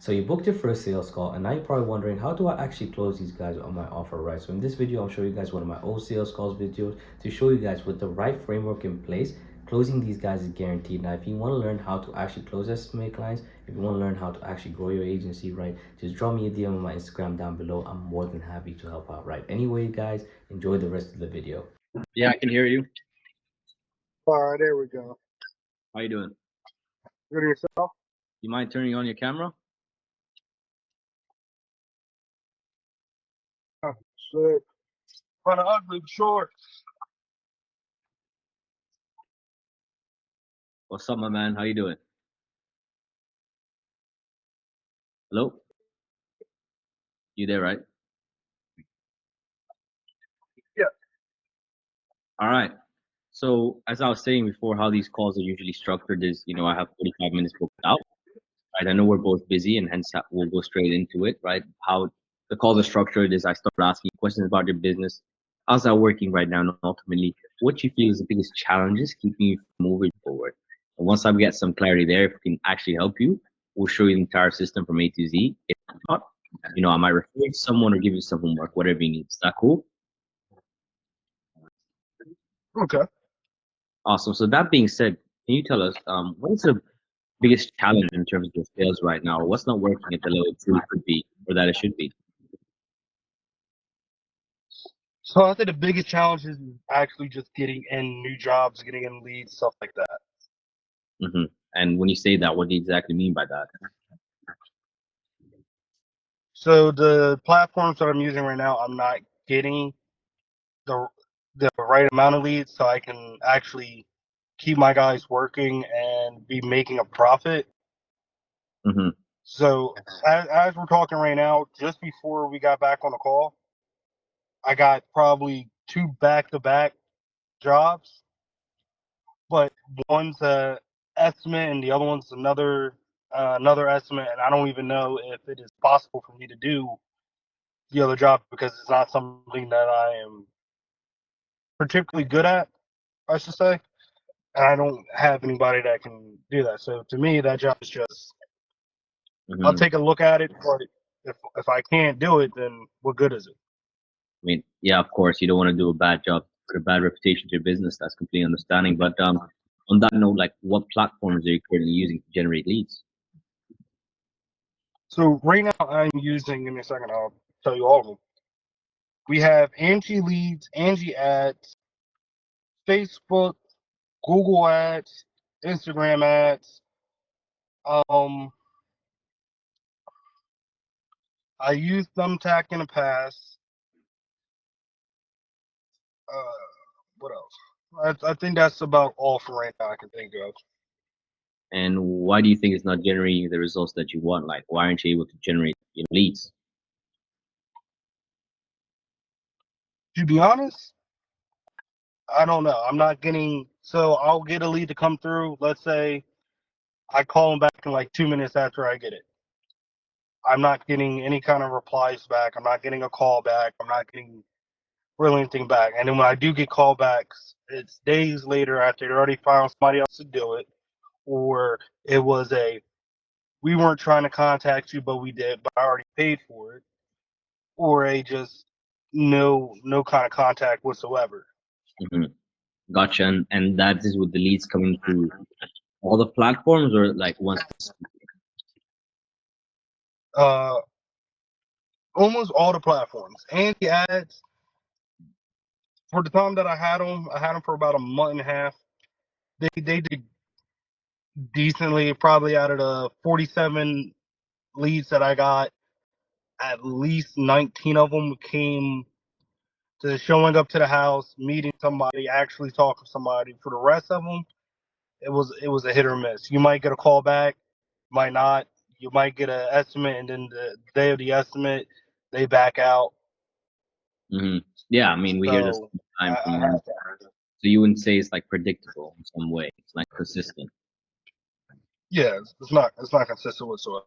So you booked your first sales call, and now you're probably wondering, how do I actually close these guys on my offer, right? So in this video, I'll show you guys one of my old sales calls videos to show you guys with the right framework in place, closing these guys is guaranteed. Now, if you want to learn how to actually close SMMA clients, if you want to learn how to actually grow your agency, right, just drop me a DM on my Instagram down below. I'm more than happy to help out, right? Anyway, guys, enjoy the rest of the video. Yeah, I can hear you. All right, there we go. How you doing? Good yourself? You mind turning on your camera? Oh, shit. Kind of ugly, but short. What's up, my man? How you doing? Hello? You there, right? Yeah. All right. So as I was saying before, how these calls are usually structured is, I have 45 minutes booked out. Right? I know we're both busy, and hence we'll go straight into it, right? How the calls are structured is I start asking questions about your business. How's that working right now? And ultimately, what you feel is the biggest challenges keeping you from moving forward. And once I get some clarity there, if we can actually help you, we'll show you the entire system from A to Z. If not, I might refer you to someone or give you some homework, whatever you need. Is that cool? Okay. Awesome. So that being said, can you tell us what is the biggest challenge in terms of your sales right now? What's not working at the level it truly could be or that it should be? So I think the biggest challenge is actually just getting in new jobs, getting in leads, stuff like that. hmm And when you say that, what do you exactly mean by that? So the platforms that I'm using right now, I'm not getting the the right amount of leads, so I can actually keep my guys working and be making a profit. hmm So as we're talking right now, just before we got back on the call, I got probably 2 back-to-back jobs, but one's a estimate and the other one's another estimate, and I don't even know if it is possible for me to do the other job because it's not something that I am particularly good at, I should say. And I don't have anybody that can do that. So to me, that job is just I'll hmm take a look at it, but if I can't do it, then what good is it? I mean, yeah, of course, you don't want to do a bad job, put a bad reputation to your business. That's completely understanding. But on that note, like, what platforms are you currently using to generate leads? So right now I'm using, give me a second, I'll tell you all of them. We have Angie Leads, Angie Ads, Facebook, Google Ads, Instagram ads. Um, I used Thumbtack in the past. What else? I think that's about all for right now I can think of. And why do you think it's not generating the results that you want? Like, why aren't you able to generate leads? To be honest, I don't know. I'm not getting. So I'll get a lead to come through. Let's say I call them back in like 2 minutes after I get it. I'm not getting any kind of replies back. I'm not getting a call back. I'm not getting really anything back. And then when I do get callbacks, it's days later after they already found somebody else to do it, or it was a we weren't trying to contact you, but we did, but I already paid for it, or a just no kind of contact whatsoever. hmm Gotcha. And that is with the leads coming through all the platforms or like one specific? Uh, Almost all the platforms and the ads. For the time that I had them for about a month and a half. They did decently. Probably out of the 47 leads that I got, at least 19 of them came to showing up to the house, meeting somebody, actually talking to somebody. For the rest of them, it was a hit or miss. You might get a call back, might not. You might get an estimate, and then the day of the estimate, they back out. hmm Yeah, I mean, we hear this So all the time I from have so you wouldn't say it's like predictable in some way. It's like consistent. yeah, it's not consistent whatsoever.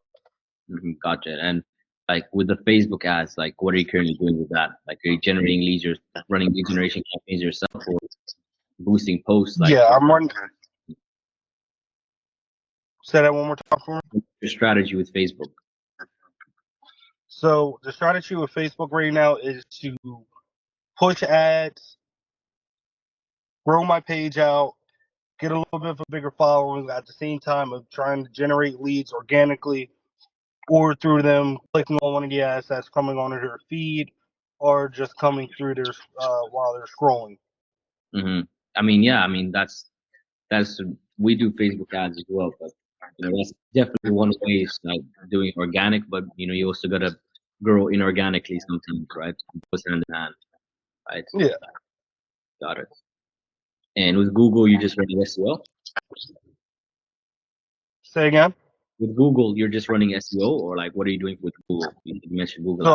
Gotcha. And like with the Facebook ads, like what are you currently doing with that? Like, are you generating leads or running lead generation campaigns yourself or boosting posts? Like, Yeah, what's I'm running. Say that one more time for me. your strategy with Facebook? So the strategy with Facebook right now is to push ads, grow my page out, get a little bit of a bigger following at the same time of trying to generate leads organically or through them clicking on one of the ads that's coming on their feed or just coming through their while they're scrolling. Mm-hmm. I mean, yeah, I mean that's we do Facebook ads as well, but that's definitely one way is like doing organic, but you also gotta grow inorganically sometimes, right? It goes hand in hand, right? Yeah. Got it. And with Google, you just run SEO. Say again. With Google, you're just running SEO, or like what are you doing with Google? You mentioned Google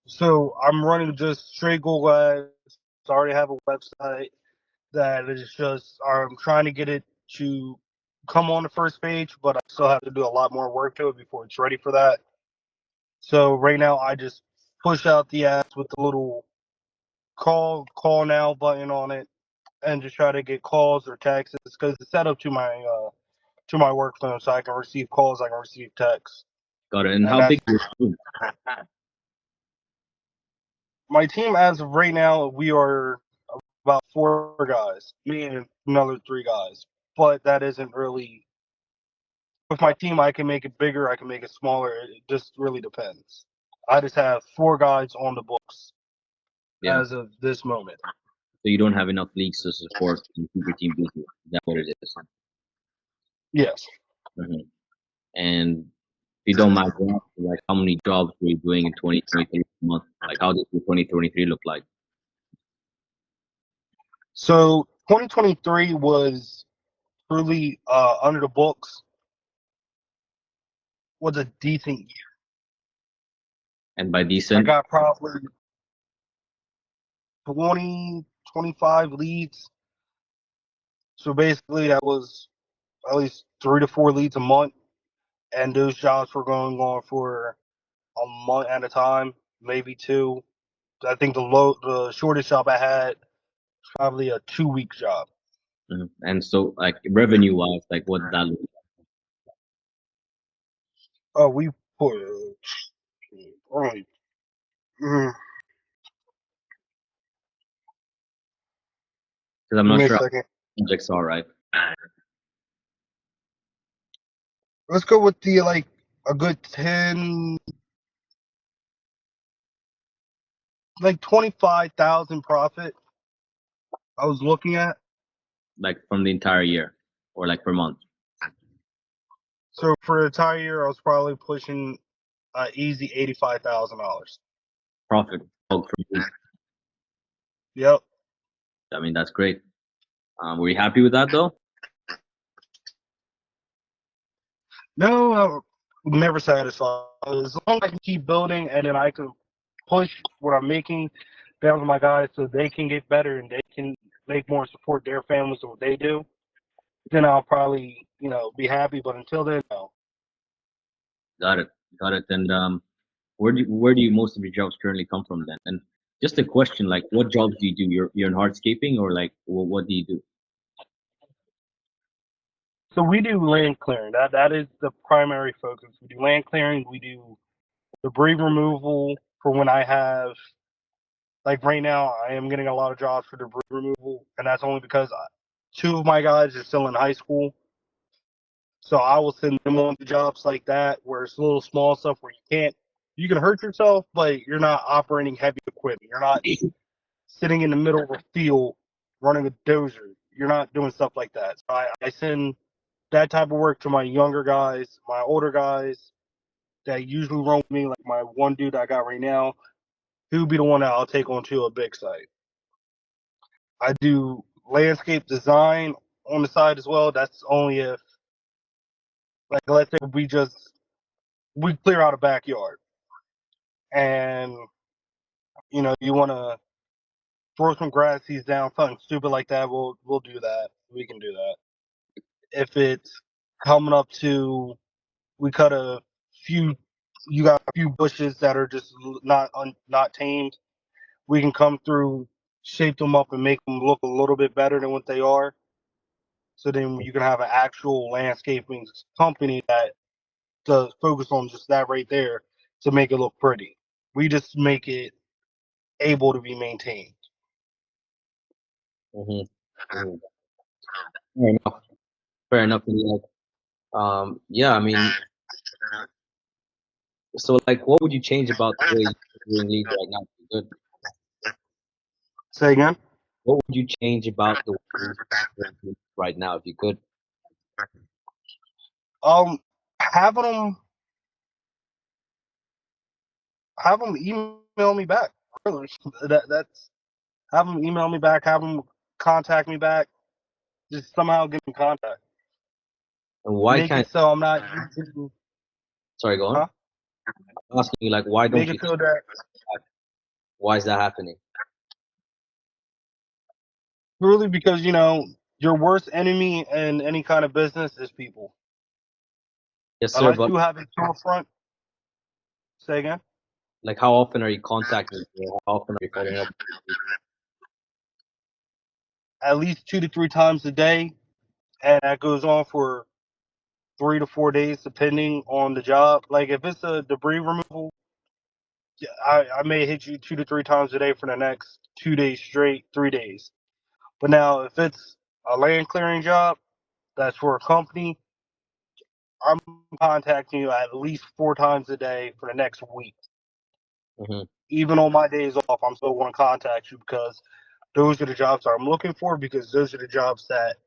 So Ads. I'm running just straight Google ads. I already have a website that is just I'm trying to get it to come on the first page, but I still have to do a lot more work to it before it's ready for that. So right now I just push out the ads with the little call now button on it and just try to get calls or texts because it's set up to my work phone so I can receive calls, I can receive texts. Got it. And And how that's big is your team? my team as of right now, we are about 4 guys, me and another 3 guys. But that isn't really with my team. I can make it bigger, I can make it smaller. It just really depends. I just have 4 guys on the books Yeah. as of this moment. So you don't have enough leagues to support and keep your team busy. Is that what it is? Yes. Mm-hmm. And if you don't mind, like how many jobs were you doing in 2023 month? Like how does your 2023 look like? So 2023 was truly under the books was a decent year. And by I decent, got probably 20, 25 leads. So basically that was at least 3 to 4 leads a month. And those jobs were going on for a month at a time, maybe 2. I think the shortest job I had was probably a 2-week job. and so like revenue wise, like what did that look like? Oh, we put only. Mm, Because I'm give not me a sure second. how projects are, right? Let's go with the a good 10, like 25,000 profit. I was looking at. Like from the entire year or like per month. So for the entire year, I was probably pushing easy $85,000. Profit for you. Yep. I mean, that's great. Were you happy with that though? No, I'm never satisfied. As long as I can keep building and then I can push what I'm making down to my guys so they can get better and they can make more support their families and what they do, then I'll probably, be happy. But until then, no. Got it. Got it. And where do you most of your jobs currently come from then? And just a question, like what jobs do you do? You're in hardscaping or like what do you do? So we do land clearing. That is the primary focus. We do land clearing. We do debris removal for when I have, like right now, I am getting a lot of jobs for debris removal, and that's only because 2 of my guys are still in high school. So I will send them on to jobs like that where it's little small stuff where you can hurt yourself, but you're not operating heavy equipment. You're not sitting in the middle of a field running a dozer. You're not doing stuff like that. So I send that type of work to my younger guys, my older guys that usually run with me, like my one dude I got right now. He would be the one that I'll take on to a big site. I do landscape design on the side as well. That's only if, like, let's say we clear out a backyard and you want to throw some grass seeds down, something stupid like that. We'll do that. We can do that. If it's coming up to, we cut a few. You got a few bushes that are just not tamed. We can come through, shape them up, and make them look a little bit better than what they are. So then you can have an actual landscaping company that does focus on just that right there, to make it look pretty. We just make it able to be maintained. Mm-hmm. Mm-hmm. Fair enough. Fair enough. And, like, yeah, I mean, so like, what would you change about the way you're doing leads right now? If you could? Say again. What would you change about the way you're doing leads right now if you could? Um, having them email me back. Really, that's have them email me back. Have them contact me back. Just somehow get in contact. And why Make can't? it so I'm not using, Sorry, go on. huh? I'm asking you, like, why Make don't it you? so that Why is that happening? really because your worst enemy in any kind of business is people. Yes, sir. Unless But you have a storefront. Say again. like, how often are you contacting people? How often are you following up? At least 2 to 3 times a day, and that goes on for 3 to 4 days, depending on the job. Like if it's a debris removal, yeah, I may hit you 2 to 3 times a day for the next 2 days straight, 3 days. But now if it's a land clearing job that's for a company, I'm contacting you at least 4 times a day for the next week. Mm-hmm. Even on my days off, I'm still going to contact you because those are the jobs that I'm looking for, because those are the jobs that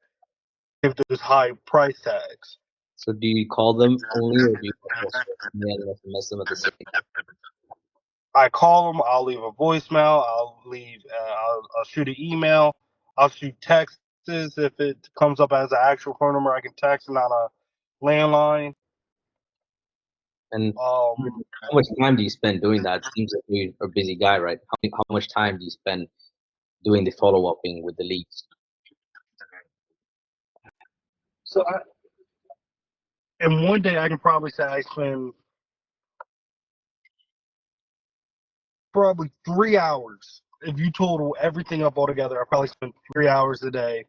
give those high price tags. So do you call them only, or do you also mail and SMS them at the same time? I call them. I'll leave a voicemail. I'll shoot an email. I'll shoot texts if it comes up as an actual phone number. I can text, not a landline. And Um, how much time do you spend doing that? It seems like you're a busy guy, right? How much time do you spend doing the follow-upping with the leads? so in one day, I can probably say I spend probably 3 hours. If you total everything up altogether, I probably spend 3 hours a day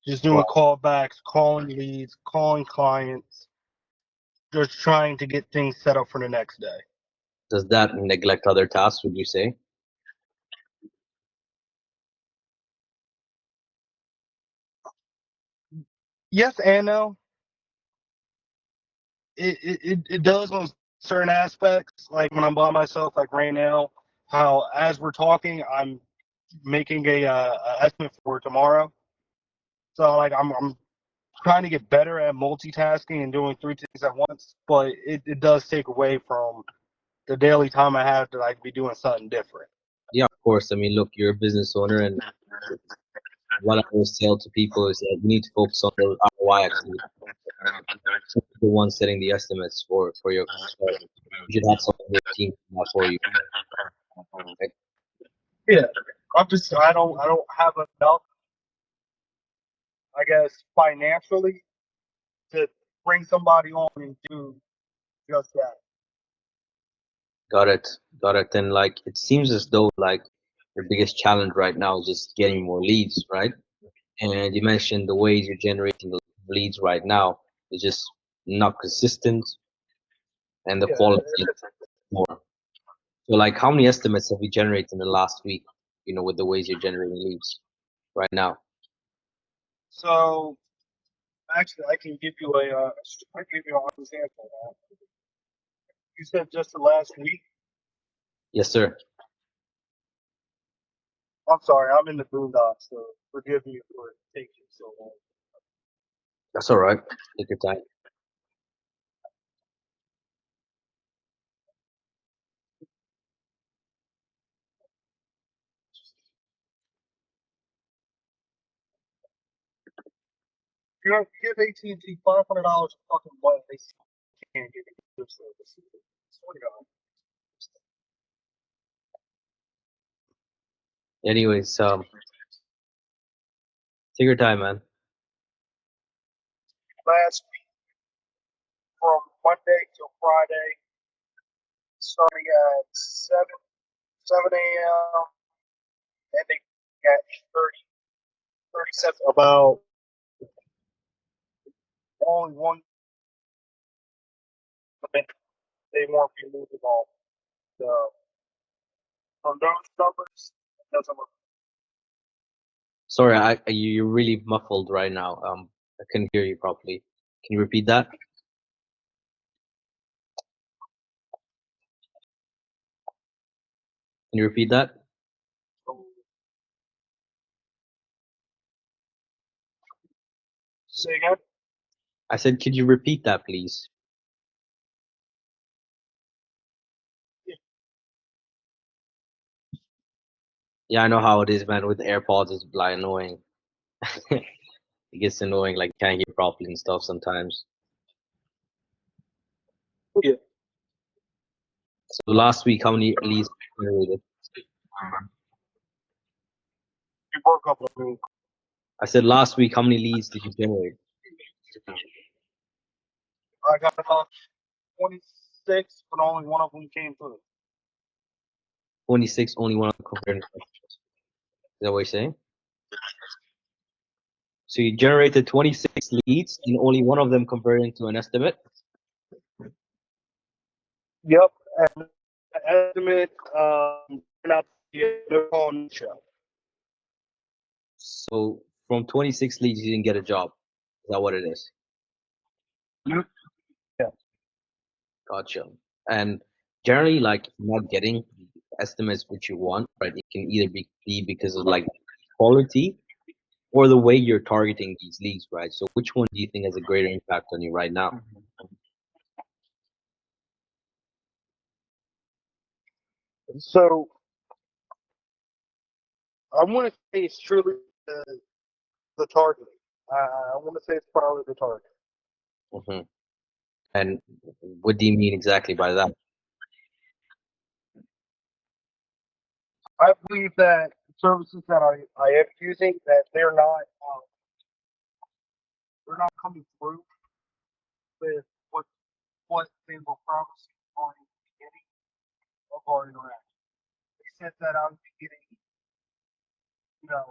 just doing Wow. callbacks, calling leads, calling clients, just trying to get things set up for the next day. Does that neglect other tasks, would you say? Yes and no. It does on certain aspects. Like when I'm by myself, like right now, how as we're talking, I'm making a estimate for tomorrow. So like I'm trying to get better at multitasking and doing three things at once, but it does take away from the daily time I have to like be doing something different. Yeah, of course. I mean, look, you're a business owner, and what I always tell to people is that you need to focus on the ROI actually. So the one setting the estimates for your start. You should have someone on your team do that for you. Right? Yeah, I don't have enough, I guess, financially to bring somebody on and do just that. Got it. Got it. And like, it seems as though like your biggest challenge right now is just getting more leads, right? And you mentioned the ways you're generating the leads right now is just not consistent, and the Yeah, quality it is is. more. So like, how many estimates have you generated in the last week? You know, with the ways you're generating leads right now. So actually, I can give you I can give you an example. You said just the last week. Yes, sir. I'm sorry, I'm in the boondocks, so forgive me for taking so long. That's all right. Take your time. You know, give AT&T $500 a fucking month, they still can't give you good service. Swear to God. Anyways, take your time, man. Last week, from Monday till Friday, starting at 7 ending at 37. About only one minute they won't be moving on. So from those numbers, that's a Sorry, you're really muffled right now. I couldn't hear you properly. Can you repeat that? Can you repeat that? say again. I said, could you repeat that, please? Yeah, I know how it is, man. With AirPods, it's like annoying. It gets annoying, like can't hear properly and stuff sometimes. Yeah. So last week, how many leads generated? You broke up on me. I said last week, how many leads did you generate? I got about 26, but only one of them came through. 26, only one compared. Is that what you're saying? So you generated 26 leads and only one of them converted into an estimate? Yep. And the estimate, not they're all new show. So from 26 leads, you didn't get a job. Is that what it is? Yeah. Gotcha. And generally, like, not getting estimates which you want, right? It can either be because of like quality or the way you're targeting these leads, right? So which one do you think has a greater impact on you right now? So I want to say it's truly the targeting. I want to say it's probably the target. Hmm. And what do you mean exactly by that? I believe that services that I am using that they're not coming through with what they were promising on the beginning of our interaction. They said that I would be getting, a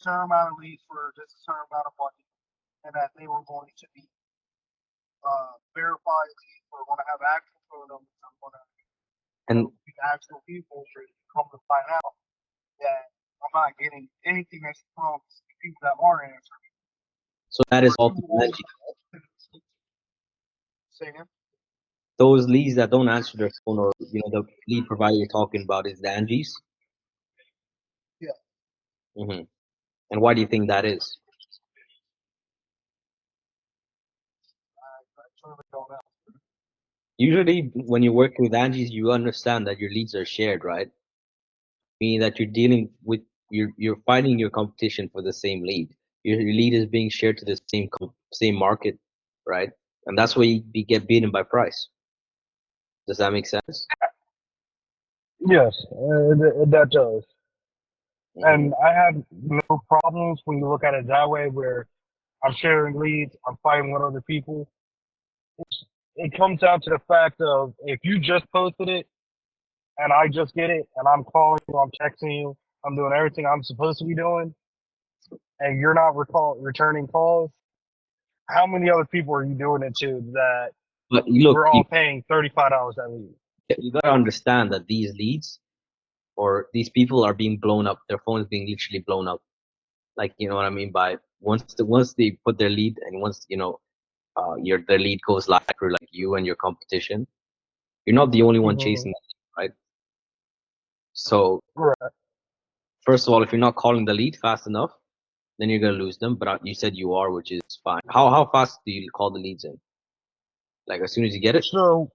certain amount of leads for just a certain amount of money, and that they were going to be verified leads. We're going to have actual photos. I'm going to And be actual people. So you come to find out that I'm not getting anything that's from people that are answering. so that is Or all two people old mentioned. saying, Those leads that don't answer their phone, or the lead provider you're talking about is the Angies. yeah, Hmm. And why do you think that is? I truly don't know. Usually, when you're working with Angies, you understand that your leads are shared, right? Meaning that you're dealing with you're fighting your competition for the same lead. Your lead is being shared to the same market, right? And that's why you get beaten by price. Does that make sense? Yes, that does. Hmm. And I have no problems when you look at it that way, where I'm sharing leads, I'm fighting with other people. It comes down to the fact of if you just posted it and I just get it and I'm calling you, I'm texting you, I'm doing everything I'm supposed to be doing, and you're not returning calls, how many other people are you doing it to that But look, we're all paying $35 a lead? you gotta understand that these leads or these people are being blown up. Their phone is being literally blown up. Like, you know what I mean by once they put their lead, and once their lead goes live for like you and your competition, you're not the only one Mm-hmm. chasing that, right? So Right. first of all, if you're not calling the lead fast enough, then you're gonna lose them. But you said you are, which is fine. How fast do you call the leads in? Like as soon as you get it? So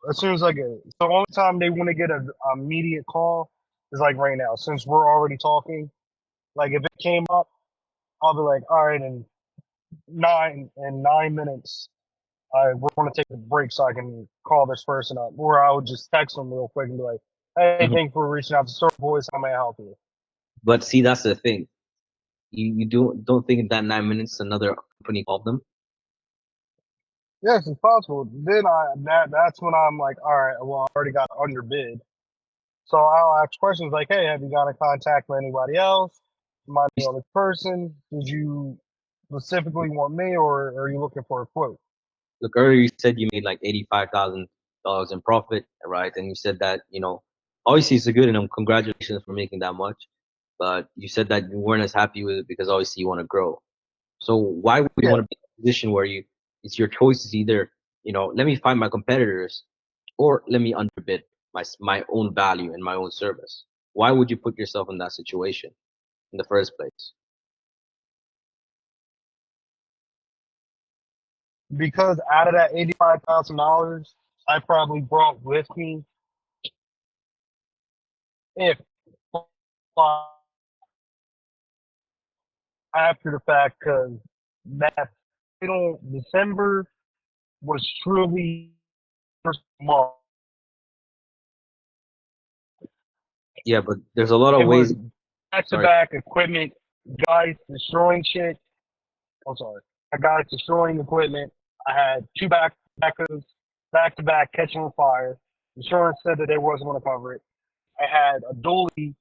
as soon as I get it, so the only time they want to get an immediate call is like right now, since we're already talking. Like if it came up, I'll be like, all right, in 9 minutes, we're going to take a break so I can call this person up. Or I would just text them real quick and be like, hey, Mhm. thanks for reaching out to Store Boys. How may I help you? But see, that's the thing. You don't think in that 9 minutes another company called them? Yes, it's possible. Then that's when I'm like, all right, well, I already got underbid. So I'll ask questions like, hey, have you got in contact with anybody else? Am I the only person? Did you specifically want me, or are you looking for a quote? Look, earlier you said you made like $85,000 dollars in profit, right? And you said that, obviously it's a good, and congratulations for making that much. But you said that you weren't as happy with it because obviously you want to grow. So why would you Yeah, want to be in a position where it's your choice is either, let me find my competitors or let me underbid my own value and my own service? Why would you put yourself in that situation in the first place? because out of that $85,000, I probably brought with me, if after the fact, because that December was truly first month. Yeah, but there's a lot of It was ways. back to Sorry. back equipment, guys destroying shit. I'm sorry. I got destroying equipment. I had two back to back catching on fire. Insurance said that they wasn't going to cover it. I had a dually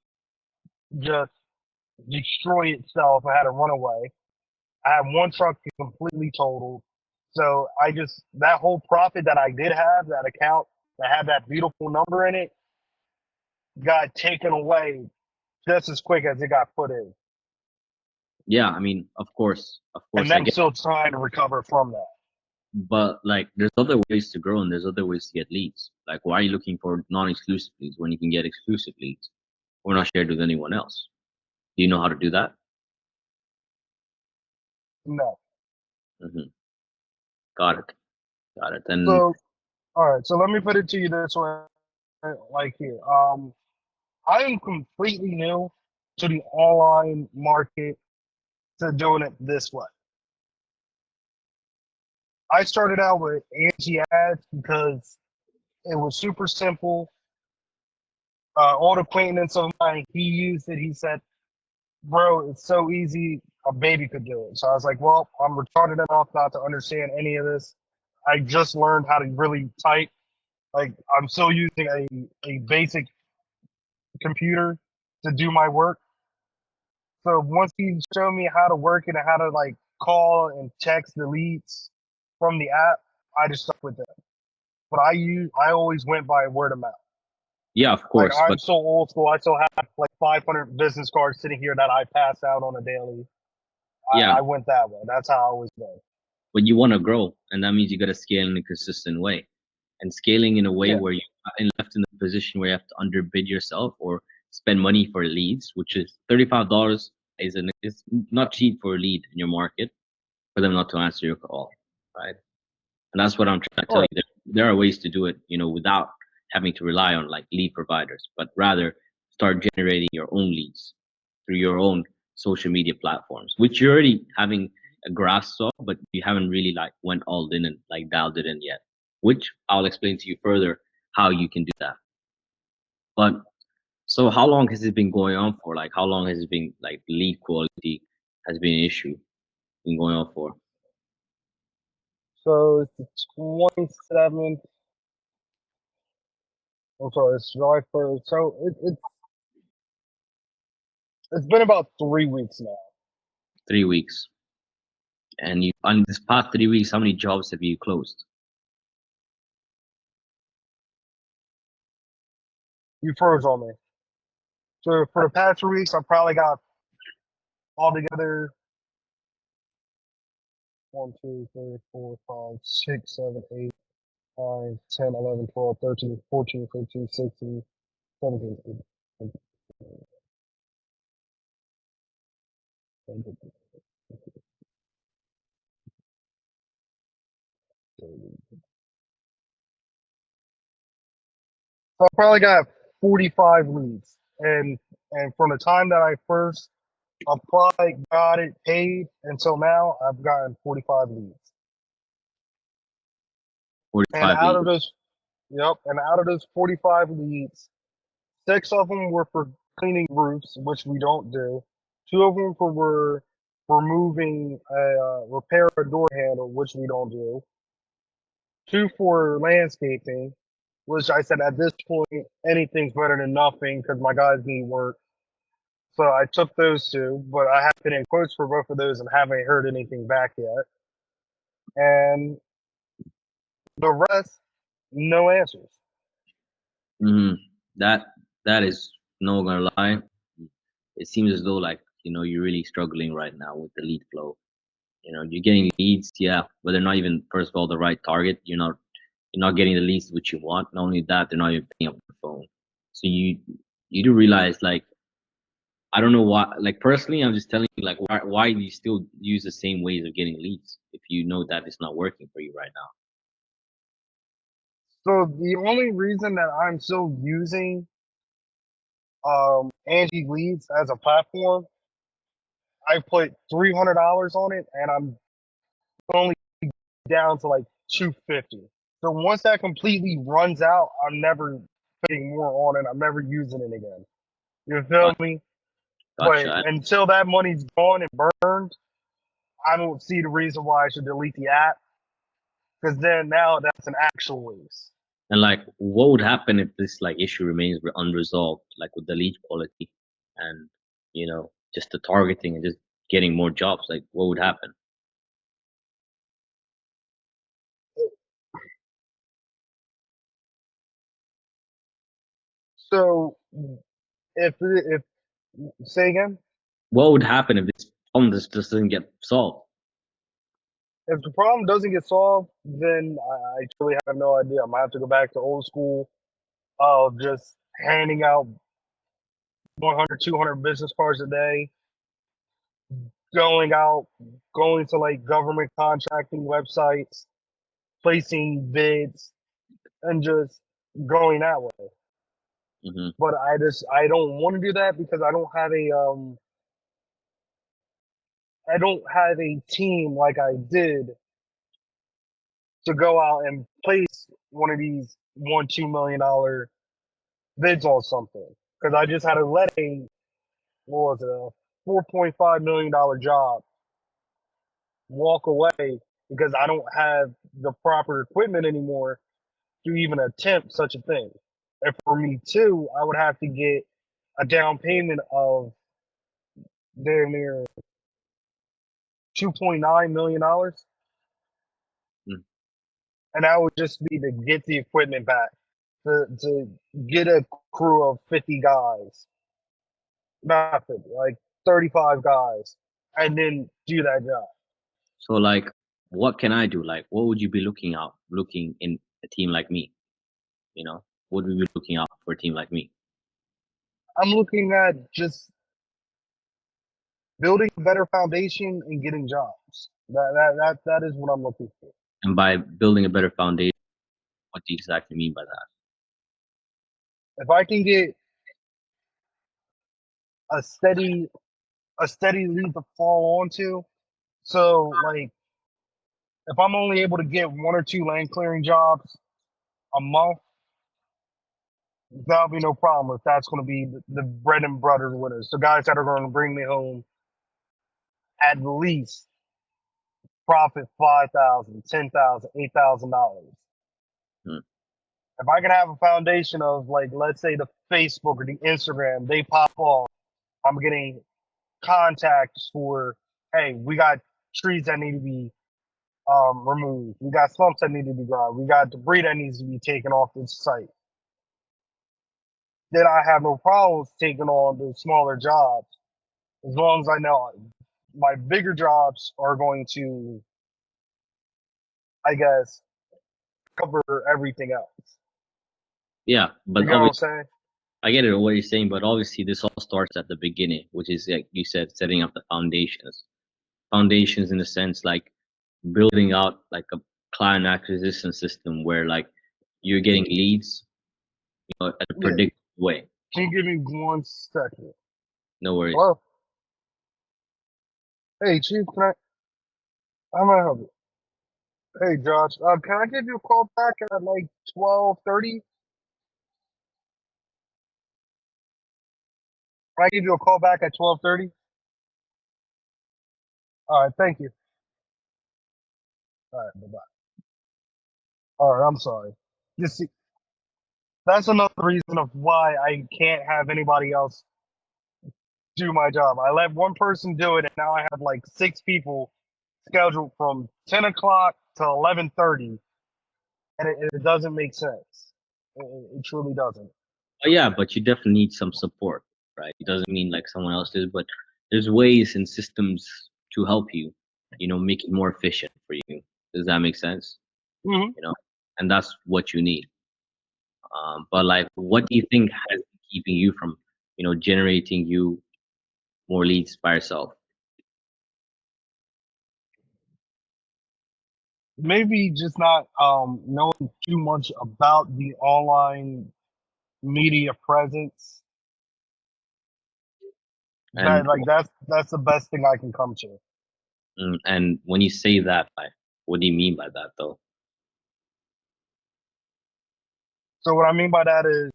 just destroy itself. I had to run away. I had one truck completely totaled. So that whole profit that I did have, that account that had that beautiful number in it, got taken away just as quick as it got put in. Yeah, I mean, of And course, I I'm get. still trying to recover from that. But like, there's other ways to grow and there's other ways to get leads. Like, why are you looking for non-exclusive leads when you can get exclusive leads or not shared with anyone else? Do you know how to do that? No. Hmm. Got it. Got it. And So, all right. So let me put it to you this way, like here. I am completely new to the online market, to doing it this way. I started out with anti ads because it was super simple. Old acquaintance of mine, he used it. He said, "Bro, it's so easy. A baby could do it." So I was like, "Well, I'm retarded enough not to understand any of this. I just learned how to really type. Like, I'm still using a basic computer to do my work." So once he showed me how to work it and how to like call and text the leads from the app, I just stuck with it. But I always went by word of mouth. yeah, of Like, course, I'm but so old school. I still have like 500 business cards sitting here that I pass out on a daily. yeah, I went that way. That's how I always go. but you want to grow, and that means you got to scale in a consistent way, and scaling in a way Yeah. where you're left in the position where you have to underbid yourself or spend money for leads, which is $35 is not cheap for a lead in your market for them not to answer your call, right? And that's what I'm trying to All tell right. you. There are ways to do it, without having to rely on like lead providers, but rather start generating your own leads through your own social media platforms, which you're already having a grasp of, but you haven't really like went all in and like dialed it in yet. Which I'll explain to you further how you can do that. But so how long has it been going on for? Like how long has it been like lead quality has been an issue been going on for? So it's the 27th. I'm sorry, it's July 1st. So it's been about 3 weeks now. 3 weeks. And you on this past 3 weeks, how many jobs have you closed? You froze on me. So for the past 3 weeks, I probably got altogether 1, 2, 3, 4, 5, 6, 7, 8, 9, 10, 11, 12, 13, 14, 15, 16, 17, 18, 19, 20. So I probably got 45 leads. And from the time that I first applied, got it, paid, until now, I've gotten 45 leads. And 45 out leads. of those, yep, and out of those 45 leads, 6 of them were for cleaning roofs, which we don't do. 2 of them were removing repair a door handle, which we don't do. 2 for landscaping, which I said at this point anything's better than nothing because my guys need work. So I took those 2, but I have been in quotes for both of those and haven't heard anything back yet. And the rest, No answers. Hmm. That that is no gonna lie. It seems as though like you're really struggling right now with the lead flow. You're getting leads, yeah, but they're not even first of all the right target. You're not getting the leads which you want. Not only that, they're not even picking up the phone. So you do realize like I don't know why. Like personally, I'm just telling you like why do you still use the same ways of getting leads if you know that it's not working for you right now? So the only reason that I'm still using Angie Leads as a platform, I put $300 on it, and I'm only down to like 250. So once that completely runs out, I'm never putting more on it. I'm never using it again. You feel Got- me? But Gotcha. until that money's gone and burned, I don't see the reason why I should delete the app, because then now that's an actual waste. And like, what would happen if this like issue remains unresolved, like with the lead quality and just the targeting and just getting more jobs? Like, what would happen? So if say again, What would happen if this problem just doesn't get solved? if the problem doesn't get solved, then I truly have no idea. I might have to go back to old school of just handing out 100, 200 business cards a day, going out, going to like government contracting websites, placing bids, and just going that way. Hmm. But I don't want to do that because I don't have a team like I did to go out and place one of these $1-2 million bids on something. Because I just had to let what was it, a $4.5 million job walk away because I don't have the proper equipment anymore to even attempt such a thing. And for me too, I would have to get a down payment of damn near $2.9 million, and that would just be to get the equipment back, to get a crew of 50 guys, not 50, like 35 guys, and then do that job. So like, what can I do? Like, what would you be looking in a team like me? What would we be looking out for a team like me? I'm looking at just building a better foundation and getting jobs. That is what I'm looking for. And by building a better foundation, what do you exactly mean by that? If I can get a steady a steady lead to fall onto, so like if I'm only able to get 1 or 2 land clearing jobs a month, that'll be no problem if that's going to be the bread and butter winners. The guys that are going to bring me home at least profit $5,000, $10,000, $8,000. Hmm. If I can have a foundation of like, let's say the Facebook or the Instagram, they pop off. I'm getting contacts for, hey, we got trees that need to be removed. We got slumps that need to be gone. We got debris that needs to be taken off this site. Then I have no problems taking on the smaller jobs as long as I know my bigger jobs are going to, I guess, cover everything else. Yeah, You but get what I'm obviously, saying? I get it what you're saying, but obviously this all starts at the beginning, which is like you said, setting up the foundations. Foundations in the sense like building out like a client acquisition system where like you're getting leads, at a Yeah. predictable way. Can you give me 1 second? No worries. Hello? Hey, Chief, how may I help you? Hey, Josh, can I give you a call back at like 12:30? Can I give you a call back at 12:30? All right, thank you. All right, bye-bye. All right, I'm sorry. You see, that's another reason of why I can't have anybody else do my job. I let one person do it, and now I have like 6 people scheduled from 10 o'clock to 11:30 and it doesn't make sense. It truly doesn't. Oh, yeah, but you definitely need some support, right? It doesn't mean like someone else is, but there's ways and systems to help you, make it more efficient for you. Does that make sense? Hmm. You know, and that's what you need. But like, what do you think has been keeping you from, generating you more leads by yourself? Maybe just not knowing too much about the online media presence. And That's the best thing I can come to. and when you say that, like, what do you mean by that, though? So what I mean by that is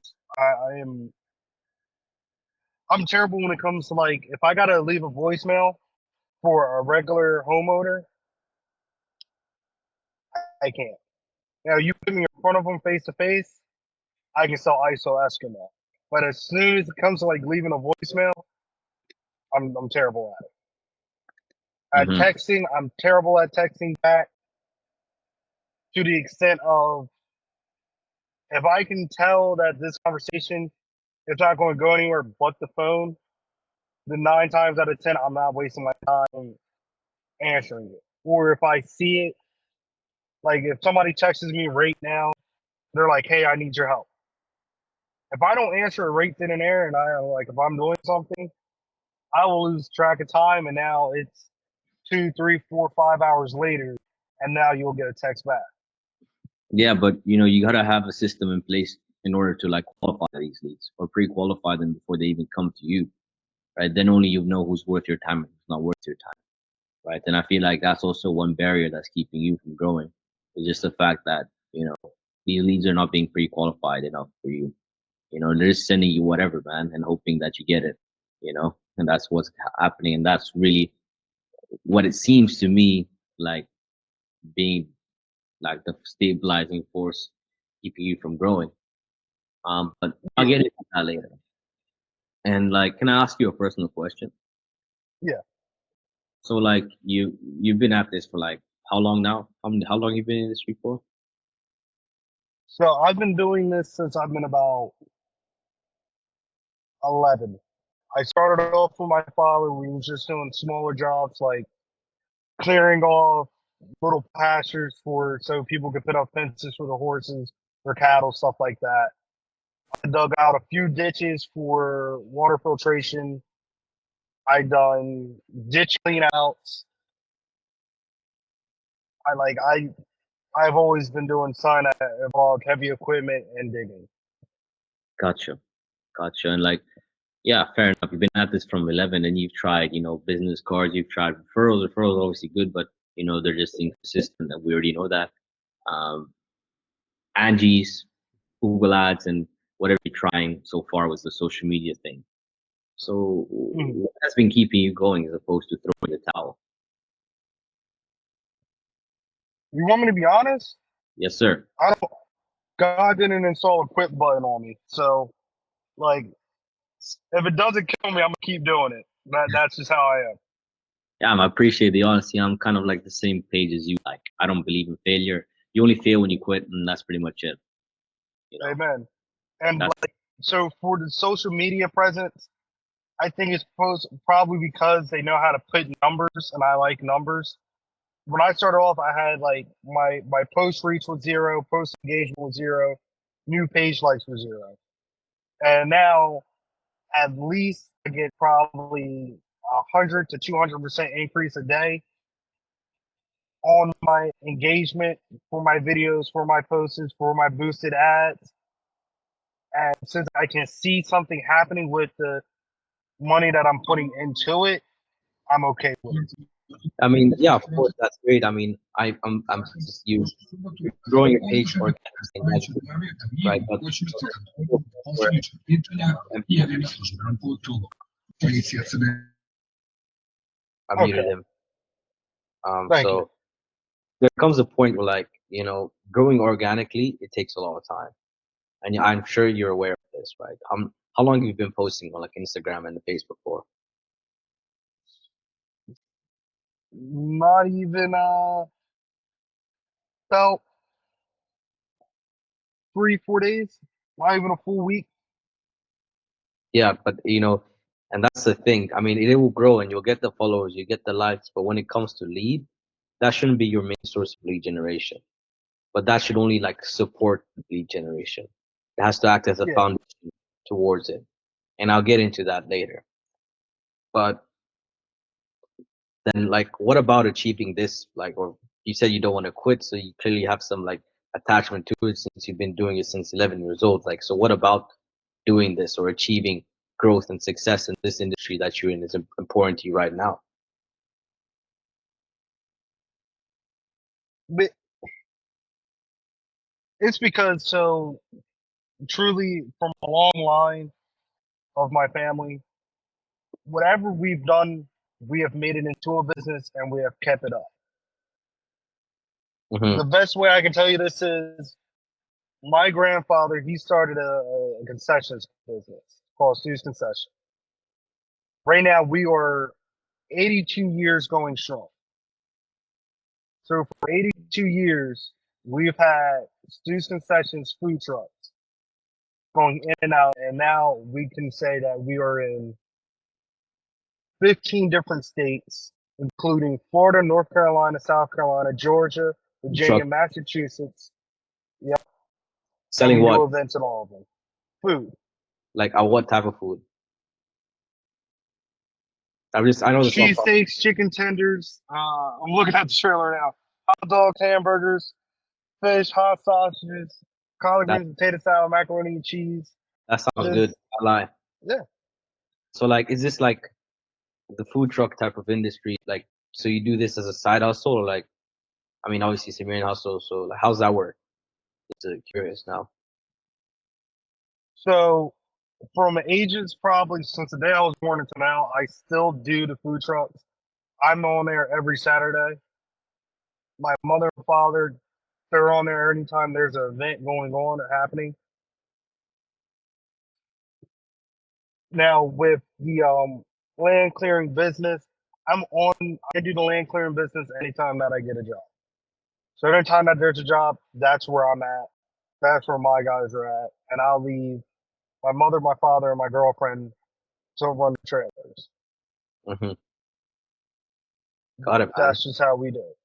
I'm terrible when it comes to, like, if I gotta leave a voicemail for a regular homeowner, I can't. Now you put me in front of them face to face, I can sell ISO Eskimo. But as soon as it comes to like leaving a voicemail, I'm terrible at it. At Hmm. texting, I'm terrible at texting back to the extent of if I can tell that this conversation is not going to go anywhere but the phone, then 9 times out of 10 I'm not wasting my time answering it. Or if I see it, like if somebody texts me right now, they're like, "Hey, I need your help." If I don't answer it right then and there, and if I'm doing something, I will lose track of time, and now it's 2, 3, 4, 5 hours later, and now you'll get a text back. Yeah, but you gotta have a system in place in order to like qualify these leads or pre-qualify them before they even come to you, right? Then only you know who's worth your time and who's not worth your time, right? And I feel like that's also one barrier that's keeping you from growing. It's just the fact that these leads are not being pre-qualified enough for you. They're just sending you whatever, man, and hoping that you get it. And that's what's happening, and that's really what it seems to me like being like the stabilizing force keeping you from growing. But I'll Yeah, get into that later. And like, can I ask you a personal question? yeah. So like you've been at this for like how long now? How long you been in the industry for? So I've been doing this since I've been about 11. I started off with my father. We was just doing smaller jobs like clearing off little pastures for so people could put up fences for the horses or cattle, stuff like that. I dug out a few ditches for water filtration. I done ditch clean outs. I've always been doing sign that involved heavy equipment and digging. Gotcha, gotcha. And like, yeah, fair enough. You've been at this from 11, and you've tried, business cards. You've tried referrals. Referrals are obviously good, but they're just inconsistent, and we already know that. Um, Angie's, Google Ads, and whatever you're trying so far was the social media thing. So Mhm. what has been keeping you going as opposed to throwing the towel? You want me to be honest? Yes, sir. I don't, God didn't install a quit button on me. So, like, if it doesn't kill me, I'm gonna keep doing it. That's just how I am. Yeah, I appreciate the honesty. I'm kind of like the same page as you. Like, I don't believe in failure. You only fail when you quit, and that's pretty much it. You know, Amen. And that's like, so for the social media presence, I think it's probably because they know how to put numbers, and I like numbers. When I started off, I had like my post reach was 0, post engagement was 0, new page likes were 0, and now at least I get probably 100 to 200% increase a day on my engagement for my videos, for my posts, for my boosted ads. And since I can see something happening with the money that I'm putting into it, I'm okay with it. I mean, yeah, of course, that's great. I mean, I'm just you growing your page organically, and that's good, right? But where I Okay, muted him. thank you. So there comes a point where, like, growing organically, it takes a lot of time, and I'm sure you're aware of this, right? How long have you been posting on like Instagram and the Facebook for? Not even about 3, 4 days, not even a full week. Yeah, but and that's the thing. I mean, it will grow and you'll get the followers, you get the likes, but when it comes to lead, that shouldn't be your main source of lead generation. But that should only like support lead generation. It has to act as a Yeah, foundation towards it. And I'll get into that later. But then like what about achieving this? Like, or you said you don't want to quit, so you clearly have some like attachment to it since you've been doing it since 11 years old. Like, so what about doing this or achieving growth and success in this industry that you're in is important to you right now? but it's because so truly from a long line of my family, whatever we've done, we have made it into a business and we have kept it up. Hmm. The best way I can tell you this is my grandfather, he started a concessions business called Stu's Concession. Right now, we are 82 years going strong. So for 82 years, we've had Stu's Concessions food trucks going in and out, and now we can say that we are in 15 different states, including Florida, North Carolina, South Carolina, Georgia, Virginia, Truck Massachusetts. Yep, and selling we what? do events in all of them. Food, Like, what type of food? I know this off. cheesesteaks, chicken tenders. I'm looking at the trailer now. Hot dogs, hamburgers, fish, hot sausages, collard That greens, potato salad, macaroni and cheese. that sounds good. Just I lie. yeah. So like, is this like the food truck type of industry? Like, so you do this as a side hustle, or like, I mean, obviously it's a main hustle. So like, how's that work? Just curious now. So from ages probably since the day I was born until now, I still do the food trucks. I'm on there every Saturday. My mother and father, they're on there anytime there's an event going on or happening. Now with the land clearing business, I do the land clearing business anytime that I get a job. So anytime that there's a job, that's where I'm at. That's where my guys are at. And I'll leave my mother, my father, and my girlfriend to run the trailers. Hmm. Got it, man. That's just how we do it.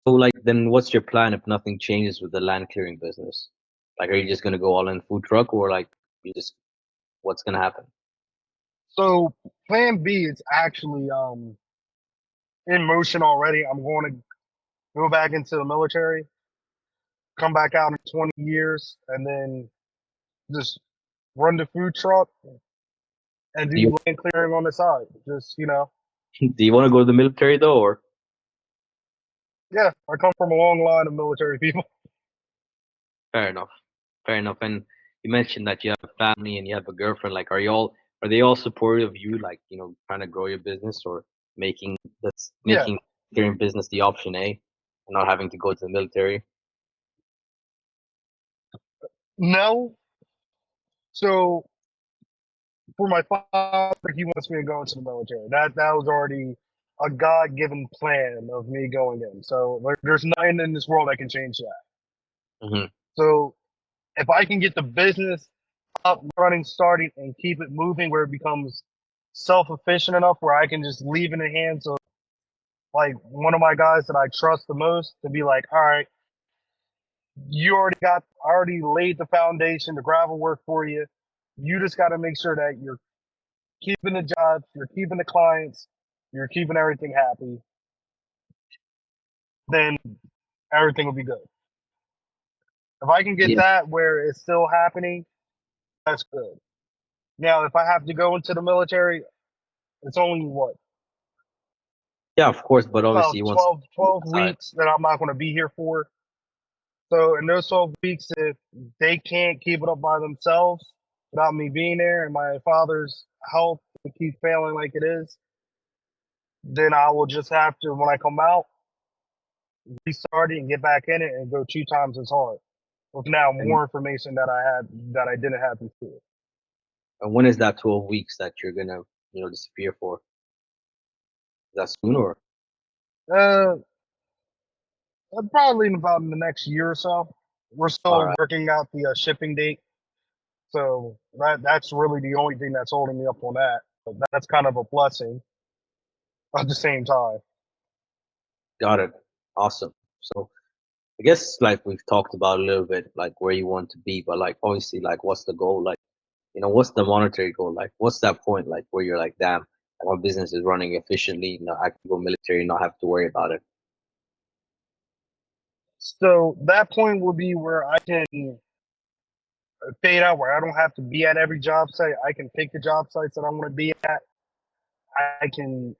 So like, then what's your plan if nothing changes with the land clearing business? Like, are you just gonna go all in food truck, or like, you just what's gonna happen? So plan B is actually in motion already. I'm going to go back into the military, come back out in 20 years, and then just run the food truck and Do you do land clearing on the side. Just, do you want to go to the military though, or? yeah, I come from a long line of military people. Fair enough. Fair enough. And you mentioned that you have a family and you have a girlfriend. Like, are they all supportive of you, like, trying to grow your business or making Yeah, making clearing business the option A and not having to go to the military? no. So for my father, he wants me to go into the military. That was already a God given plan of me going in. So there's nothing in this world that can change that. Hmm. So if I can get the business up, running, starting, and keep it moving where it becomes self-efficient enough where I can just leave in the hands of like one of my guys that I trust the most to be like, all right, I already laid the foundation, the gravel work for you. You just got to make sure that you're keeping the jobs, you're keeping the clients, you're keeping everything happy. Then everything will be good. If I can get Yeah, that where it's still happening, that's good. Now, if I have to go into the military, it's only what yeah, of course. But obviously, about you want 12 side. weeks that I'm not going to be here for. So in those 12 weeks, if they can't keep it up by themselves without me being there and my father's health to keep failing like it is, then I will just have to, when I come out, restart it and get back in it and go 2 times as hard with now And, more information that I didn't have before. and when is that 12 weeks that you're gonna disappear for? Is that soon or? Uh, probably in about in the next year or so. We're All still right. working out the shipping date, so that's really the only thing that's holding me up on that. But that's kind of a blessing at the same time. Got it. Awesome. So I guess like we've talked about a little bit like where you want to be, but like obviously like what's the goal? Like, what's the monetary goal? Like what's that point like where you're like, damn, my business is running efficiently, I can go military, not have to worry about it. So that point will be where I can fade out, where I don't have to be at every job site. I can pick the job sites that I want to be at. I can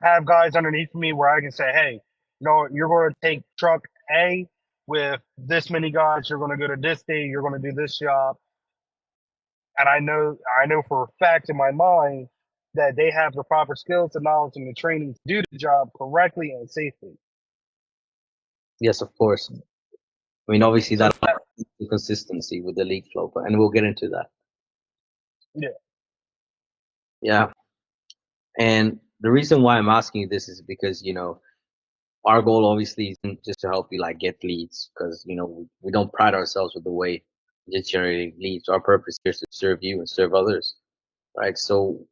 have guys underneath me where I can say, hey, you're going to take truck A with this many guys. You're going to go to this day. You're going to do this job. And I know for a fact in my mind that they have the proper skills, the knowledge, and the training to do the job correctly and safely. Yes, of course. I mean, obviously So that the consistency with the league flow, and we'll get into that. yeah, Yeah. And the reason why I'm asking you this is because, our goal obviously isn't just to help you like get leads because, we don't pride ourselves with the way we just generating leads. Our purpose here is to serve you and serve others, right? So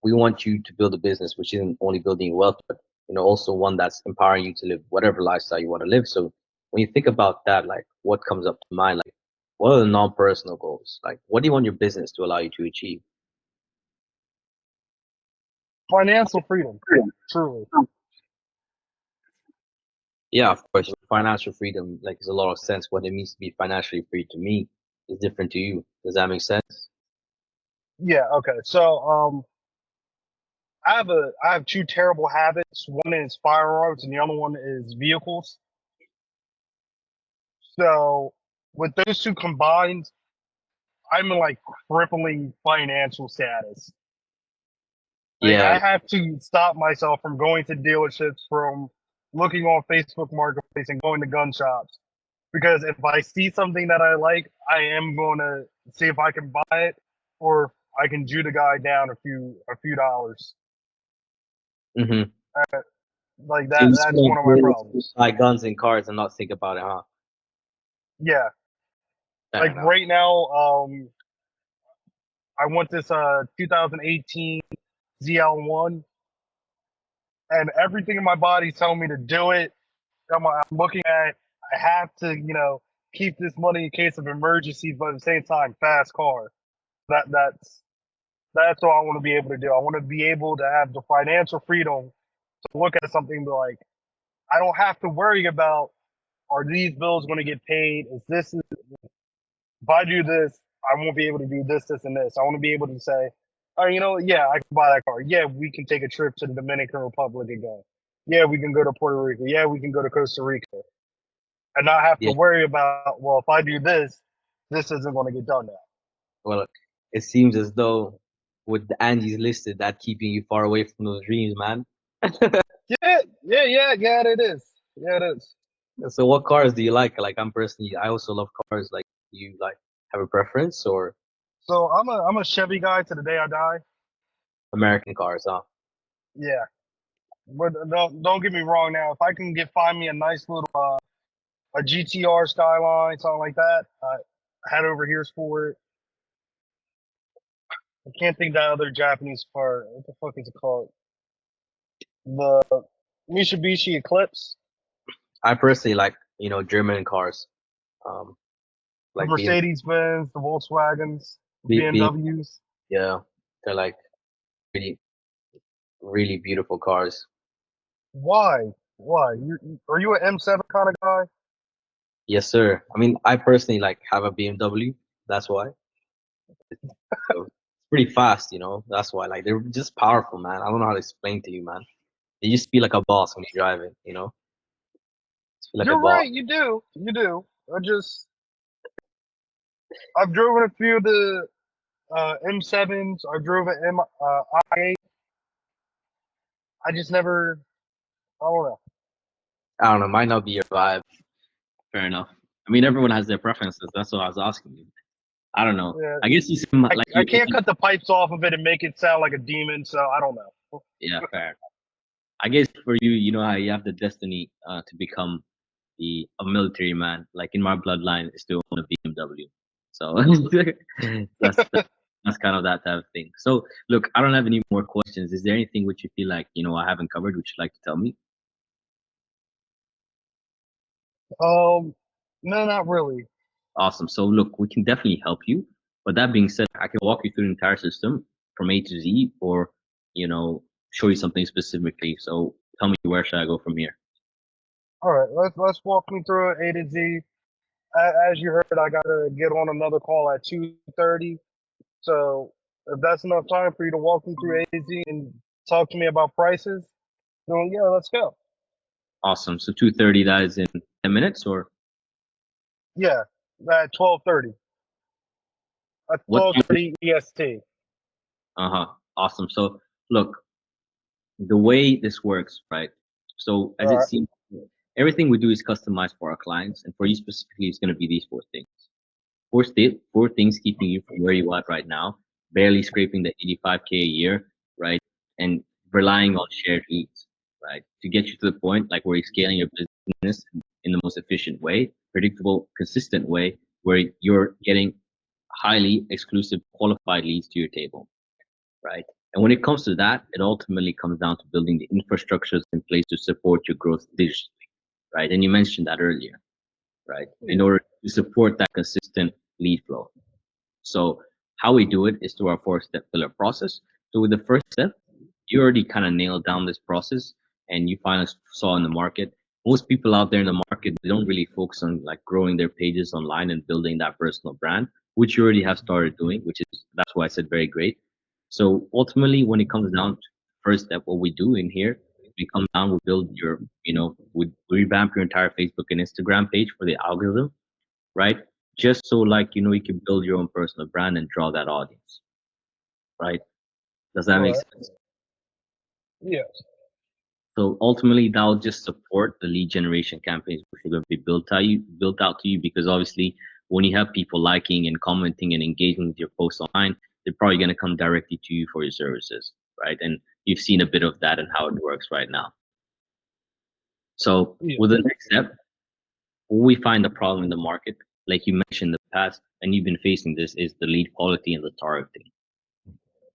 we want you to build a business which isn't only building your wealth, but, also one that's empowering you to live whatever lifestyle you want to live. So when you think about that, like what comes up to mind, like what are the non-personal goals? Like what do you want your business to allow you to achieve? financial freedom, truly. Yeah, of course. Financial freedom, like, there's a lot of sense. What it means to be financially free to me is different to you. Does that make sense? Yeah, okay. So I have two terrible habits. One is firearms, and the other one is vehicles. So with those two combined, I'm in like crippling financial status. Like Yeah. I have to stop myself from going to dealerships, from looking on Facebook Marketplace and going to gun shops. Because if I see something that I like, I am going to see if I can buy it, or I can Jew the guy down a few dollars. Mm-hmm. Like So you that's one of my problems. buy guns and cars and not think about it, huh? Yeah. Fair Like enough. right now, I want this 2018 ZL1, and everything in my body's telling me to do it. I'm looking at. I have to, keep this money in case of emergencies, but at the same time, fast car. That's what I want to be able to do. I want to be able to have the financial freedom to look at something and be like, I don't have to worry about, are these bills going to get paid? If I do this, I won't be able to do this, this, and this. I want to be able to say, oh, yeah, I can buy that car. Yeah, we can take a trip to the Dominican Republic again. Yeah, we can go to Puerto Rico. Yeah, we can go to Costa Rica. And not have to Yeah. worry about, well, if I do this isn't going to get done now. Well, it seems as though with the Andes listed, that keeping you far away from those dreams, man. Yeah, it is. Yeah, it is. So what cars do you like? Like I'm personally, I also love cars. Like, do you like have a preference or So I'm a Chevy guy to the day I die. American cars, huh? Yeah. But don't get me wrong now. If I can find me a nice little a GTR Skyline, something like that, head over here's for it. I can't think of that other Japanese car. What the fuck is it called? The Mitsubishi Eclipse, I personally like, German cars. Um, the like Mercedes Benz, the Volkswagens, the being BMWs. yeah, they're like really, really beautiful cars. Why? Why? Are you an M7 kind of guy? Yes, sir. I mean, I personally like have a BMW. That's why. So it's pretty fast, That's why. Like they're just powerful, man. I don't know how to explain to you, man. You just feel like a boss when you drive it. Just feel like a You're boss. right. You do. You do. I've driven a few of the M7s. I drove an I8. I just never. I don't know. I don't know. Might not be your vibe. Fair enough. I mean, everyone has their preferences. That's what I was asking you. I don't know. Yeah, I guess you seem like I can't cut the pipes off of it and make it sound like a demon. So I don't know. yeah, fair. I guess for you, you know how you have the destiny to become, a military man. Like in my bloodline, I still own a BMW. So that's that's kind of that type of thing. So look, I don't have any more questions. Is there anything which you feel like I haven't covered, which you'd like to tell me? No, not really. Awesome. So look, we can definitely help you. But that being said, I can walk you through the entire system from A to Z, or you know, show you something specifically. So tell me, where should I go from here? All right, let's walk me through it A to Z. As you heard, I gotta get on another call at 2:30. So if that's enough time for you to walk me through A to Z and talk to me about prices, then yeah, let's go. Awesome. So 2:30, that is in 10 minutes, or Yeah, at 12:30. At what time? 12:30 EST. Uh-huh. Awesome. So look, the way this works, right? So All as it right. seems, everything we do is customized for our clients, and for you specifically, it's going to be these four things. Four things keeping you from where you are right now, barely scraping the 85K a year, right? And relying on shared leads, right? To get you to the point like where you're scaling your business in the most efficient way, predictable, consistent way, where you're getting highly exclusive qualified leads to your table, right? And when it comes to that, it ultimately comes down to building the infrastructures in place to support your growth digitally, right? And you mentioned that earlier, right? In Yeah. order to support that consistent lead flow. So how we do it is through our four-step pillar process. So with the first step, you already kind of nailed down this process, and you finally saw in the market. Most people out there in the market, they don't really focus on like growing their pages online and building that personal brand, which you already have started doing, which is that's why I said very great. So ultimately, when it comes down to first step, what we do in here, we come down, we build your, we revamp your entire Facebook and Instagram page for the algorithm, right? Just so like you can build your own personal brand and draw that audience, right? Does that All make right. sense? Yeah. So ultimately, that'll just support the lead generation campaigns which are going to be built out to you, because obviously, when you have people liking and commenting and engaging with your posts online, they're probably going to come directly to you for your services, right? And you've seen a bit of that and how it works right now. So Yeah. with the next step, when we find a problem in the market, like you mentioned in the past, and you've been facing this, is the lead quality and the targeting.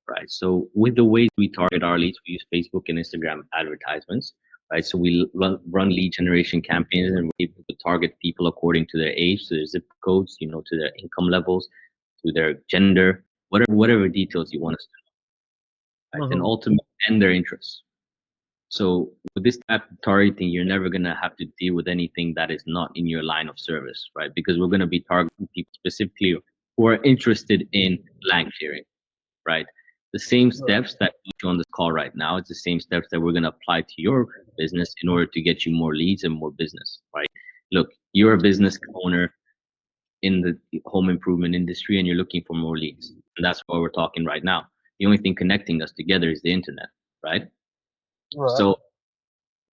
Right. So with the ways we target our leads, we use Facebook and Instagram advertisements, right? So we run lead generation campaigns, and we're able to target people according to their age, to their zip codes, to their income levels, to their gender, whatever details you want us to know, right? And Mm-hmm. ultimately, and their interests. So with this type of targeting, you're never gonna have to deal with anything that is not in your line of service, right? Because we're gonna be targeting people specifically who are interested in blank sharing, right? The same Right. steps that put you on this call right now, it's the same steps that we're going to apply to your business in order to get you more leads and more business, right? Look, you're a business owner in the home improvement industry and you're looking for more leads. And that's why we're talking right now. The only thing connecting us together is the internet, right? Right. So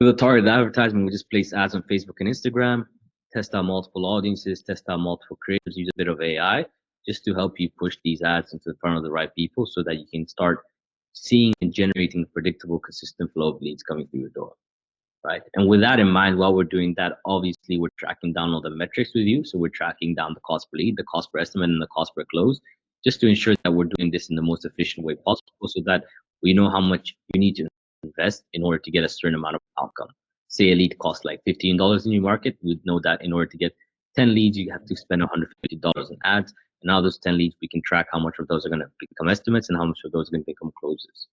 with a targeted advertisement, we just place ads on Facebook and Instagram, test out multiple audiences, test out multiple creatives, use a bit of AI just to help you push these ads into the front of the right people so that you can start seeing and generating a predictable, consistent flow of leads coming through your door, right? And with that in mind, while we're doing that, obviously we're tracking down all the metrics with you. So we're tracking down the cost per lead, the cost per estimate, and the cost per close, just to ensure that we're doing this in the most efficient way possible so that we know how much you need to invest in order to get a certain amount of outcome. Say a lead costs like $15 in your market, we'd know that in order to get 10 leads, you have to spend $150 in ads. And now those 10 leads, we can track how much of those are going to become estimates and how much of those are going to become closes,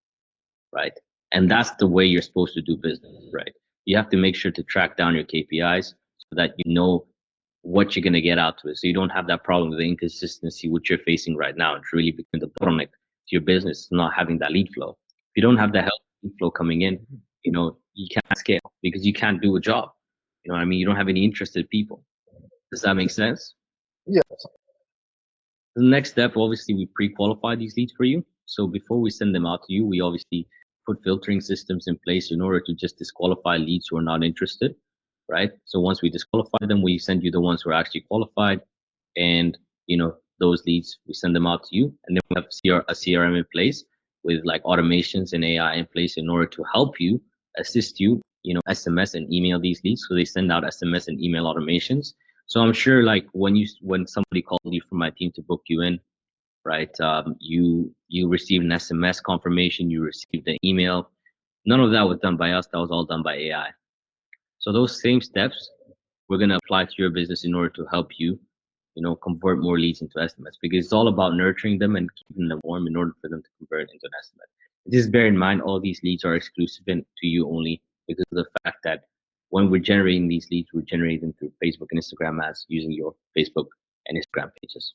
right? And that's the way you're supposed to do business, right? You have to make sure to track down your KPIs so that you know what you're going to get out of it. So you don't have that problem with the inconsistency which you're facing right now. It's really becoming the bottleneck to your business, not having that lead flow. If you don't have that healthy lead flow coming in, you can't scale because you can't do a job. You know what I mean? You don't have any interested people. Does that make sense? Yeah. The next step, obviously, we pre-qualify these leads for you. So before we send them out to you, we obviously put filtering systems in place in order to just disqualify leads who are not interested, right? So once we disqualify them, we send you the ones who are actually qualified, and those leads we send them out to you, and then we have a CRM in place with like automations and AI in place in order to help you, assist you SMS and email these leads. So they send out SMS and email automations. So I'm sure like when somebody called you from my team to book you in, right? You received an SMS confirmation, you received an email. None of that was done by us. That was all done by AI. So those same steps we're going to apply to your business in order to help you, convert more leads into estimates, because it's all about nurturing them and keeping them warm in order for them to convert into an estimate. Just bear in mind, all these leads are exclusive to you only because of the fact that when we're generating these leads, we're generating them through Facebook and Instagram ads using your Facebook and Instagram pages.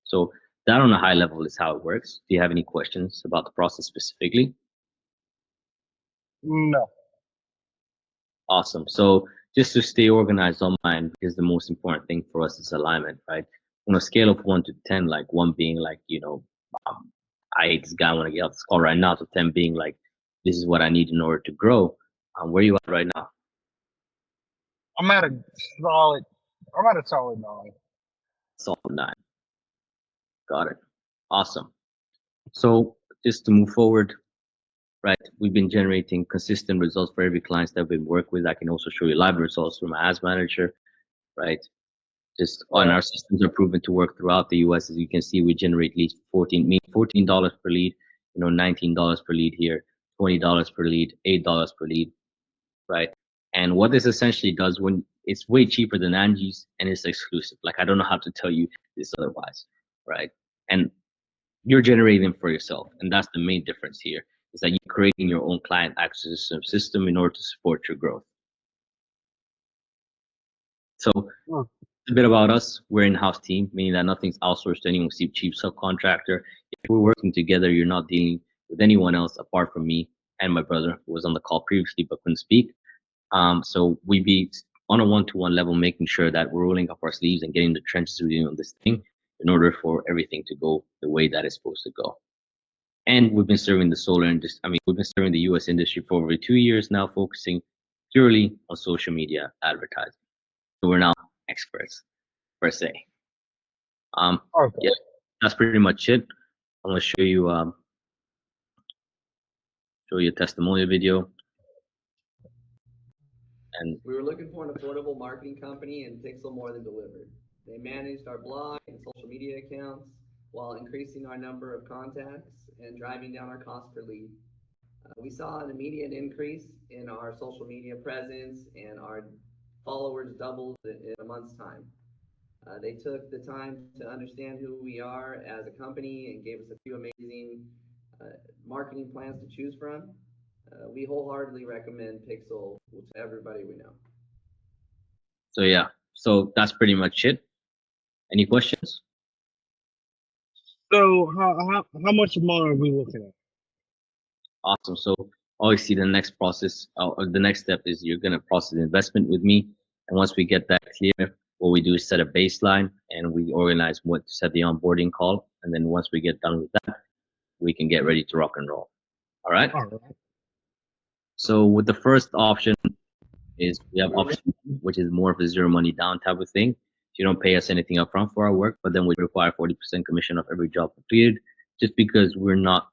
So that on a high level is how it works. Do you have any questions about the process specifically? No. Awesome. So just to stay organized on mine, because the most important thing for us is alignment, right? On a scale of 1 to 10, like 1 being like, I hate this guy, I want to get off this call right now, to 10 being like, this is what I need in order to grow. Where are you at right now? I'm at a solid 9. Solid 9. Got it. Awesome. So just to move forward, right? We've been generating consistent results for every client that we've worked with. I can also show you live results from my ads manager, right? Just on our systems are proven to work throughout the US. As you can see, we generate leads $14 per lead, $19 per lead here, $20 per lead, $8 per lead, right? And what this essentially does, when it's way cheaper than Angie's and it's exclusive. Like, I don't know how to tell you this otherwise, right? And you're generating them for yourself. And that's the main difference here, is that you're creating your own client acquisition system in order to support your growth. So a bit about us. We're an in-house team, meaning that nothing's outsourced to any cheap subcontractor. If we're working together, you're not dealing with anyone else apart from me and my brother, who was on the call previously but couldn't speak. So we be on a one-to-one level, making sure that we're rolling up our sleeves and getting the trenches with you on this thing in order for everything to go the way that it's supposed to go. And we've been serving the solar industry. We've been serving the US industry for over 2 years now, focusing purely on social media advertising. So we're now experts, per se. Okay. Yeah, that's pretty much it. I'm gonna show you a testimonial video. And we were looking for an affordable marketing company, and Pixel more than delivered. They managed our blog and social media accounts while increasing our number of contacts and driving down our cost per lead. We saw an immediate increase in our social media presence, and our followers doubled in a month's time. They took the time to understand who we are as a company and gave us a few amazing marketing plans to choose from. We wholeheartedly recommend Pixel to everybody we know. so yeah, so that's pretty much it. Any questions? So how much more are we looking at? Awesome. So obviously the next process, or the next step, is you're gonna process investment with me, and once we get that clear, what we do is set a baseline and we organize what to set the onboarding call, and then once we get done with that, we can get ready to rock and roll. All right. All right. So with the first option is we have option one, which is more of a zero money down type of thing. You don't pay us anything upfront for our work, but then we require 40% commission of every job completed, just because we're not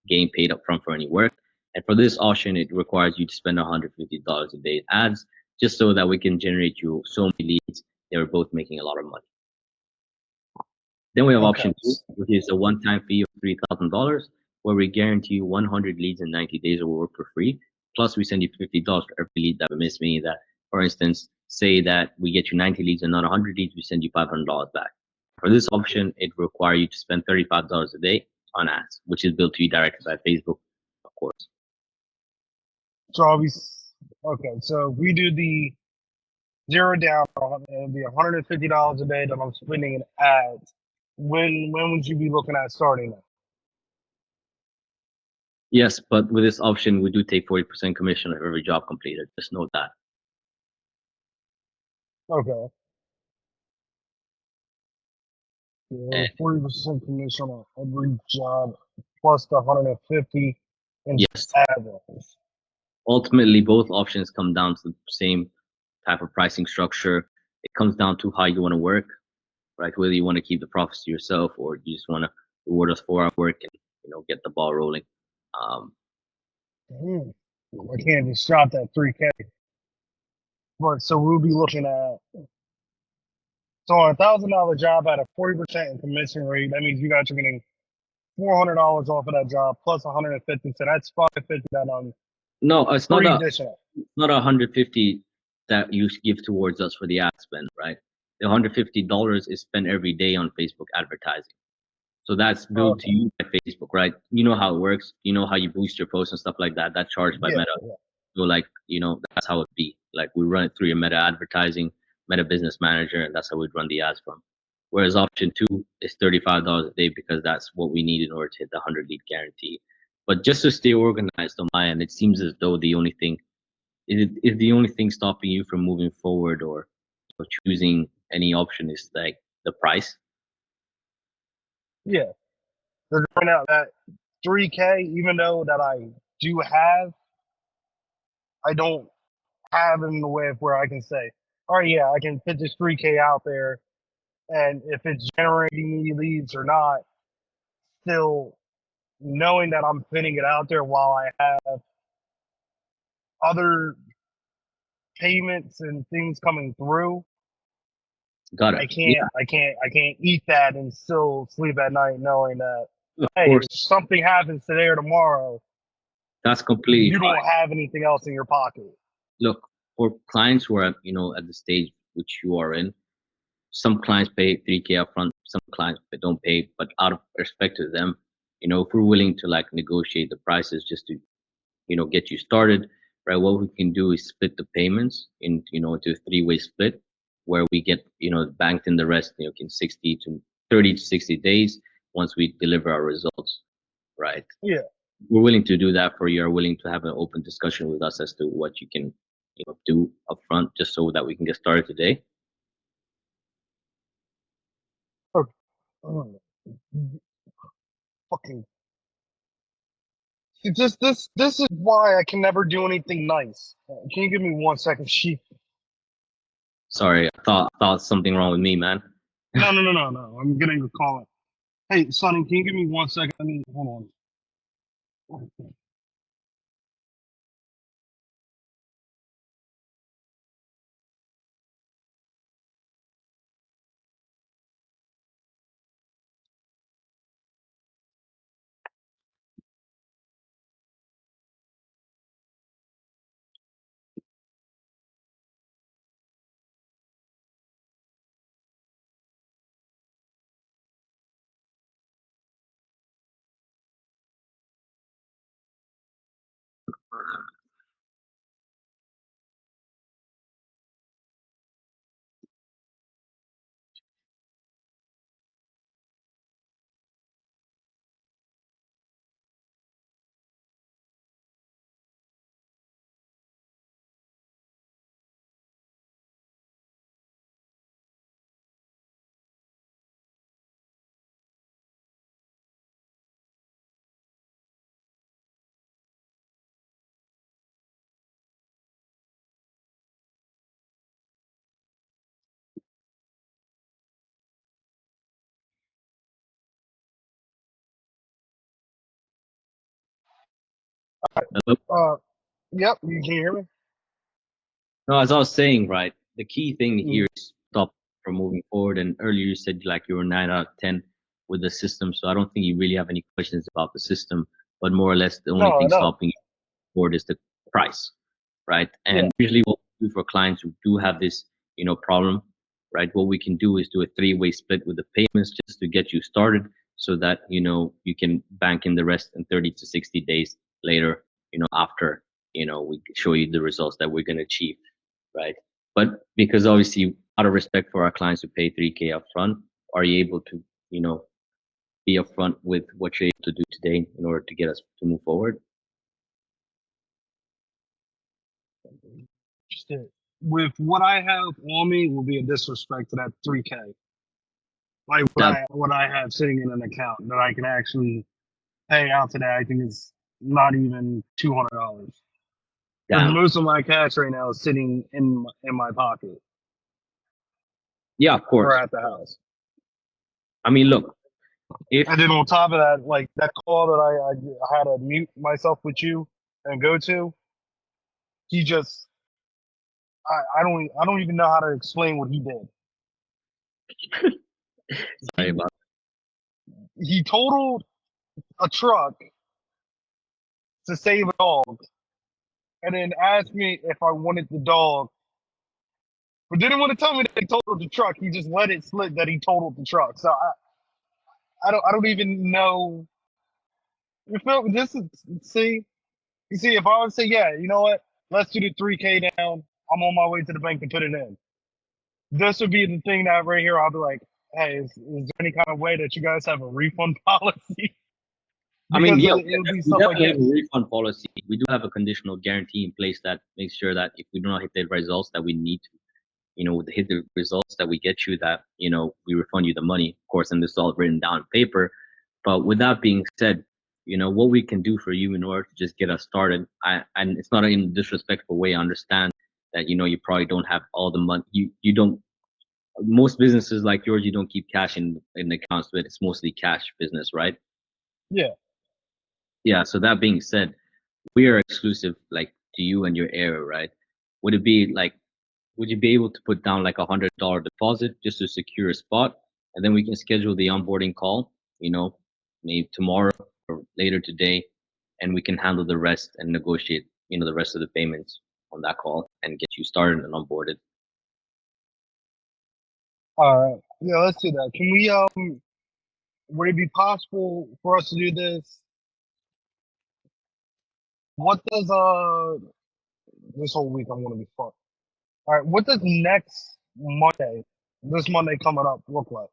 getting paid upfront for any work. And for this option, it requires you to spend $150 a day in ads, just so that we can generate you so many leads that we're both making a lot of money. Then we have option two, which is a one-time fee of $3,000, where we guarantee you 100 leads in 90 days of work for free. Plus, we send you $50 for every lead that we miss, meaning that, for instance, say that we get you 90 leads and not 100 leads, we send you $500 back. For this option, it requires you to spend $35 a day on ads, which is billed to you directly by Facebook, of course. So so we do the zero down, it'll be $150 a day that I'm spending in ads. When would you be looking at starting that? Yes, but with this option, we do take 40% commission of every job completed. Just note that. Okay. 40% commission on every job plus the 150 in Yes. ads. Ultimately, both options come down to the same type of pricing structure. It comes down to how you want to work, right? Whether you want to keep the profits to yourself or you just want to reward us for our work and get the ball rolling. I can't just drop that 3K. But so we'll be looking at so on $1,000 job at a 40% in commission rate. That means you guys are getting $400 off of that job plus 150. So that's 550 that on No, it's not three a additional. not 150 that you give towards us for the ad spend, right? The $150 is spent every day on Facebook advertising. So that's billed to Okay. you by Facebook, right? You know how it works. You know how you boost your posts and stuff like that. That's charged by Yeah. Meta. So like, that's how it be. Like we run it through your Meta advertising, Meta Business Manager, and that's how we'd run the ads from. Whereas option two is $35 a day because that's what we need in order to hit the 100 lead guarantee. But just to stay organized on my end, it seems as though the only thing stopping you from moving forward or choosing any option is like the price. Yeah. They're going out that 3K, even though that I do have, I don't have it in the way of where I can say, all right, yeah, I can put this 3K out there. And if it's generating me leads or not, still knowing that I'm putting it out there while I have other payments and things coming through, Got it. I Yeah, can't eat that and still sleep at night knowing that, of hey, if course. something happens today or tomorrow, That's completely you fine. don't have anything else in your pocket. Look, for clients who are at the stage which you are in, some clients pay 3K upfront, some clients they don't pay, but out of respect to them, if we're willing to like negotiate the prices just to get you started, right? What we can do is split the payments into a three-way split where we get banked in the rest in 30 to 60 days once we deliver our results, right? Yeah. We're willing to do that for you. Are willing to have an open discussion with us as to what you can do upfront just so that we can get started today. Okay. Oh, fucking. This is why I can never do anything nice. Can you give me 1 second, Sheep? Sorry, I thought something wrong with me, man. No. I'm getting a call. Hey, Sonny, can you give me 1 second? Hold on. Hello? Yep, you can hear me? No, as I was saying, right, the key thing Mm. here is stop from moving forward. And earlier you said like you were 9 out of 10 with the system, so I don't think you really have any questions about the system. But more or less, the only No, thing no. stopping you forward is the price, right? Yeah. And usually, what we do for clients who do have this, problem, right? What we can do is do a three-way split with the payments just to get you started, so that you can bank in the rest in 30 to 60 days later. After we show you the results that we're going to achieve, right? But because obviously, out of respect for our clients who pay 3K upfront, are you able to, be upfront with what you're able to do today in order to get us to move forward? Just it. With what I have on me will be a disrespect to that 3K. Like That, what I have sitting in an account that I can actually pay out today, I think is not even $200. Because that, most of my cash right now is sitting in my pocket yeah, of or course. at the house. I mean, look, if And then on top of that, like that call that I had to mute myself with you and go to, He just, I don't even know how to explain what he did. Sorry about He totaled a truck to save a dog, and then asked me if I wanted the dog, but didn't want to tell me that he totaled the truck. He just let it slip that he totaled the truck. So I don't even know. You feel this is see. You see, if I would say, yeah, you know what, let's do the 3K down. I'm on my way to the bank to put it in. This would be the thing that right here. I'll be like, hey, is there any kind of way that you guys have a refund policy? I mean, Because yeah, it would be we stuff like definitely have this. a refund policy. We do have a conditional guarantee in place that makes sure that if we do not hit the results that we need to, hit the results that we get you, that, we refund you the money, of course, and this is all written down on paper. But with that being said, what we can do for you in order to just get us started, and it's not in a disrespectful way. I understand that, you probably don't have all the money. You don't, most businesses like yours, you don't keep cash in accounts, but it's mostly cash business, right? Yeah. Yeah. So that being said, we are exclusive like to you and your area, right? Would it be like, would you be able to put down like $100 deposit just to secure a spot, and then we can schedule the onboarding call, maybe tomorrow or later today, and we can handle the rest and negotiate, the rest of the payments on that call and get you started and onboarded. All right. Yeah, let's do that. Can we would it be possible for us to do this? What does this whole week I'm gonna be fucked. All right, what does next Monday, this Monday coming up, look like?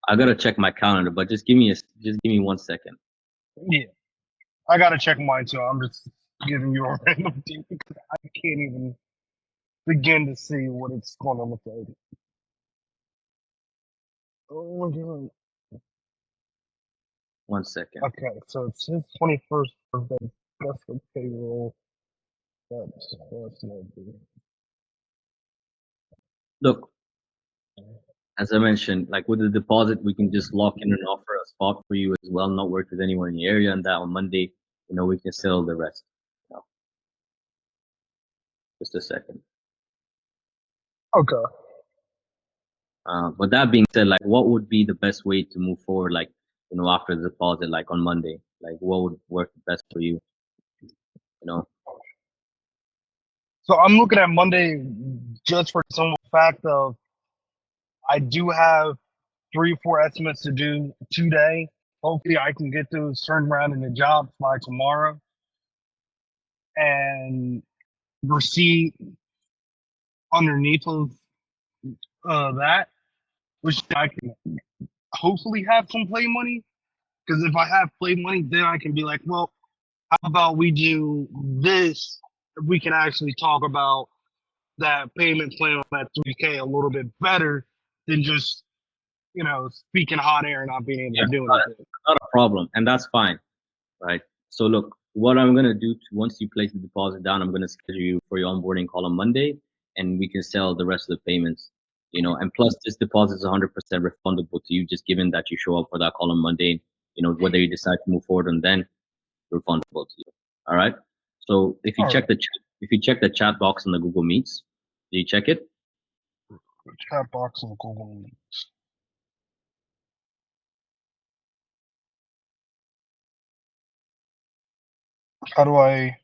I gotta check my calendar, but just give me 1 second. Yeah, I gotta check mine too. I'm just giving you a random date because I can't even begin to see what it's gonna look like. Oh my god. 1 second. Okay, so it's his 21st birthday. That's the payroll. That's no big. Look, as I mentioned, like with the deposit, we can just lock in and offer a spot for you as well, not work with anyone in the area, and that on Monday, we can settle the rest. Just a second. Okay. But that being said, like, what would be the best way to move forward, like, after the deposit, like on Monday? Like, what would work best for you? You know, So I'm looking at Monday just for some fact of I do have 3 or 4 estimates to do today. Hopefully, I can get those turned around in the jobs by tomorrow and receipt underneath of that, which I can hopefully have some play money. Because if I have play money, then I can be like, well, how about we do this? We can actually talk about that payment plan on that 3K a little bit better than just, speaking hot air and not being able yeah, to do anything. not a problem, and that's fine, right? So look, what I'm gonna do once you place the deposit down, I'm gonna schedule you for your onboarding call on Monday, and we can sell the rest of the payments. And plus this deposit is 100% refundable to you, just given that you show up for that call on Monday. Whether you decide to move forward and then refundable to you. All right. So if you All check right. if you check the chat box on the Google Meets, do you check it? Chat box and Google Meets. How do I?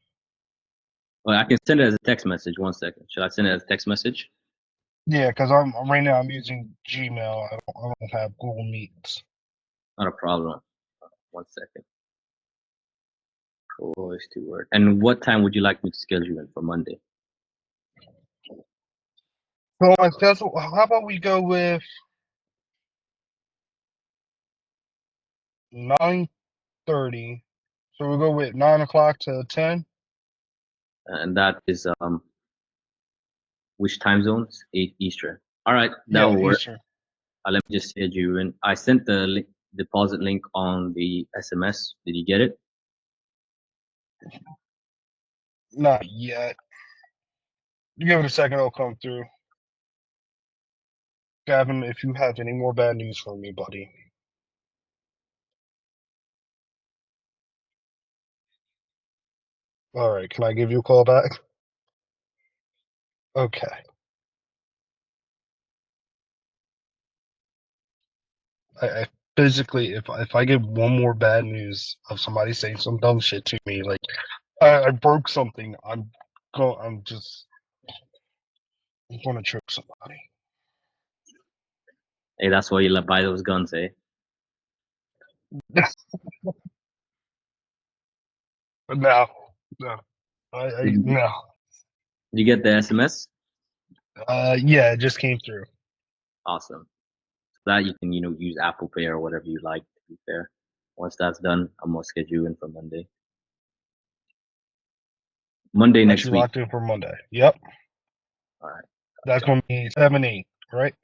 Well, I can send it as a text message. 1 second. Should I send it as a text message? Yeah, because I'm right now I'm using Gmail. I don't have Google Meets. Not a problem. 1 second. Voice to word. And what time would you like me to schedule in for Monday? So my schedule. How about we go with 9:30? So we'll go with 9 o'clock to 10. And that is which time zones? 8 Eastern. All right, that Yeah, will work. Eastern. Let me just schedule you in. I sent the deposit link on the SMS. Did you get it? Not yet. Give it a second. It'll come through. Gavin, if you have any more bad news for me, buddy. All right. Can I give you a call back? Okay. I physically, if I get one more bad news of somebody saying some dumb shit to me, like I broke something, I'm just I'm gonna choke somebody. Hey, that's why you let buy those guns, eh? But no, no, Did you, no. did you get the SMS? Yeah, it just came through. Awesome. That you can, use Apple Pay or whatever you like, to be fair. Once that's done, I'm gonna schedule you in for Monday. Monday Got next you week. locked in for Monday. Yep, All right. that's gonna be 7-8, right?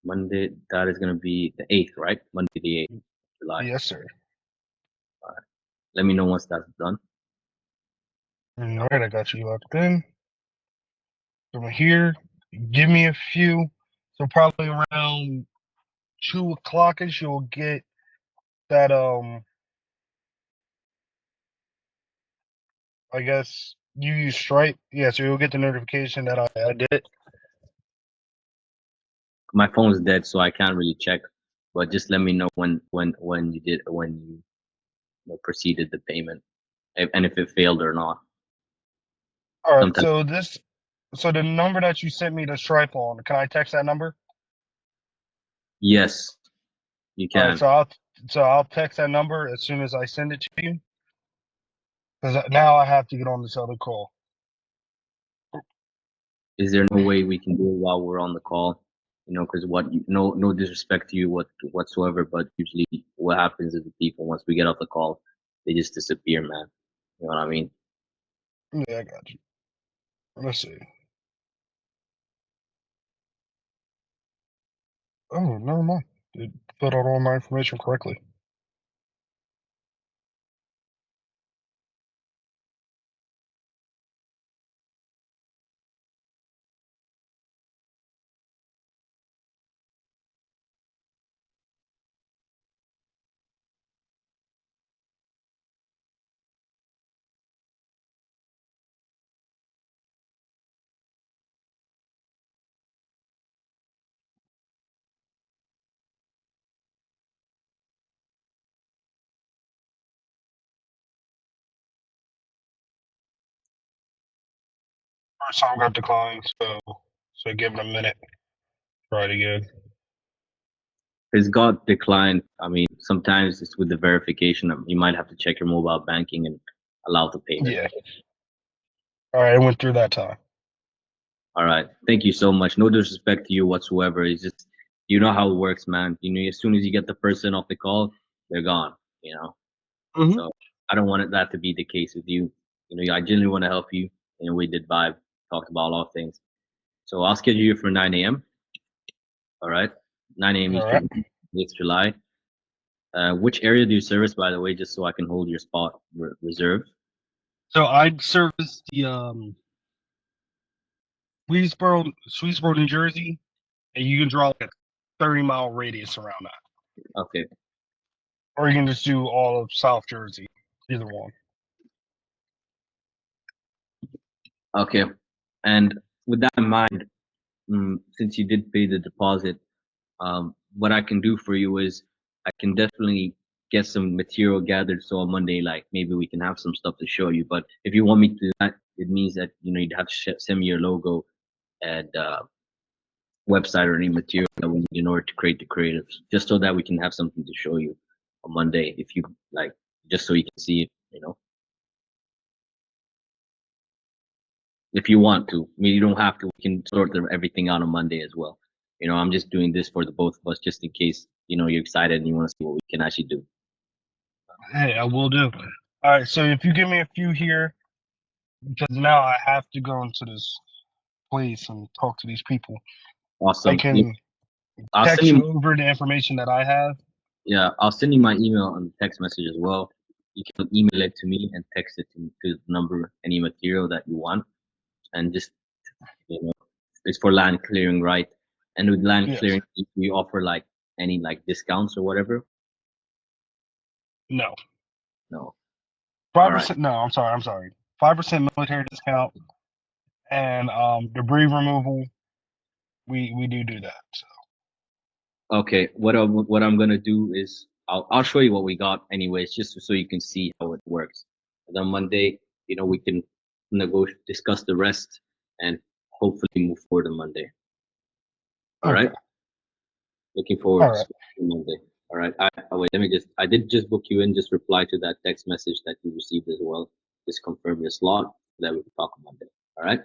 Monday, that is gonna be the 8th, right? Monday the 8th, July. Yes, sir. All right. Let me know once that's done. All right, I got you locked in. From here, give me a few. So probably around 2 o'clockish, you'll get that. I guess you use Stripe. Yeah, so you'll get the notification that I did. My phone's dead, so I can't really check. But just let me know when you proceeded the payment, and if it failed or not. All right. Sometimes So the number that you sent me the Stripe on, can I text that number? yes, you All right. can. So I'll text that number as soon as I send it to you, because now I have to get on this other call. Is there no way we can do it while we're on the call? Because no disrespect to you whatsoever, but usually what happens is the people once we get off the call, they just disappear, man. You know what I mean? Yeah, I got you. Let's see. Oh, never mind. It filled out all my information correctly. First time got declined, so give it a minute. Try it again. It's got declined. I mean, sometimes it's with the verification. You might have to check your mobile banking and allow the payment. Yeah. All right, it went through that time. All right. Thank you so much. No disrespect to you whatsoever. It's just, you know how it works, man. As soon as you get the person off the call, they're gone, you know? Mm-hmm. So I don't want that to be the case with you. I genuinely want to help you. We did vibe, talked about a lot of things. So I'll schedule you for 9 a.m. All right. 9 a.m. All right. Eastern, 8th July. Which area do you service, by the way, just so I can hold your spot reserved? So I'd service the Swedesboro, New Jersey, and you can draw like a 30-mile radius around that, Okay. or you can just do all of South Jersey, either one. Okay. And with that in mind, since you did pay the deposit, what I can do for you is I can definitely get some material gathered so on Monday, like maybe we can have some stuff to show you. But if you want me to do that, it means that you'd have to send me your logo and website or any material that we need in order to create the creatives, just so that we can have something to show you on Monday. If you like, just so you can see it, if you want to. I mean, you don't have to. We can sort everything out on Monday as well. I'm just doing this for the both of us, just in case you're excited and you want to see what we can actually do. Hey, I will do. All right, so if you give me a few here, because now I have to go into this place and talk to these people. I Awesome. can I'll send text you. you over the information that I have. Yeah, I'll send you my email on text message as well. You can email it to me and text it to the number, any material that you want, and just you know, it's for land clearing, right? And with land Yes. clearing, we offer like any like discounts or whatever. No. No. 5%. No, I'm sorry. 5% military discount and debris removal. We do that. So. Okay, what I'm gonna do is I'll show you what we got anyways, just so you can see how it works. And then Monday, we can discuss the rest, and hopefully move forward on Monday. All right. Okay. Looking forward All to right. speaking Monday. All right. Wait, I did just book you in. Just reply to that text message that you received as well. Just confirm your slot so that we can talk on Monday. All right.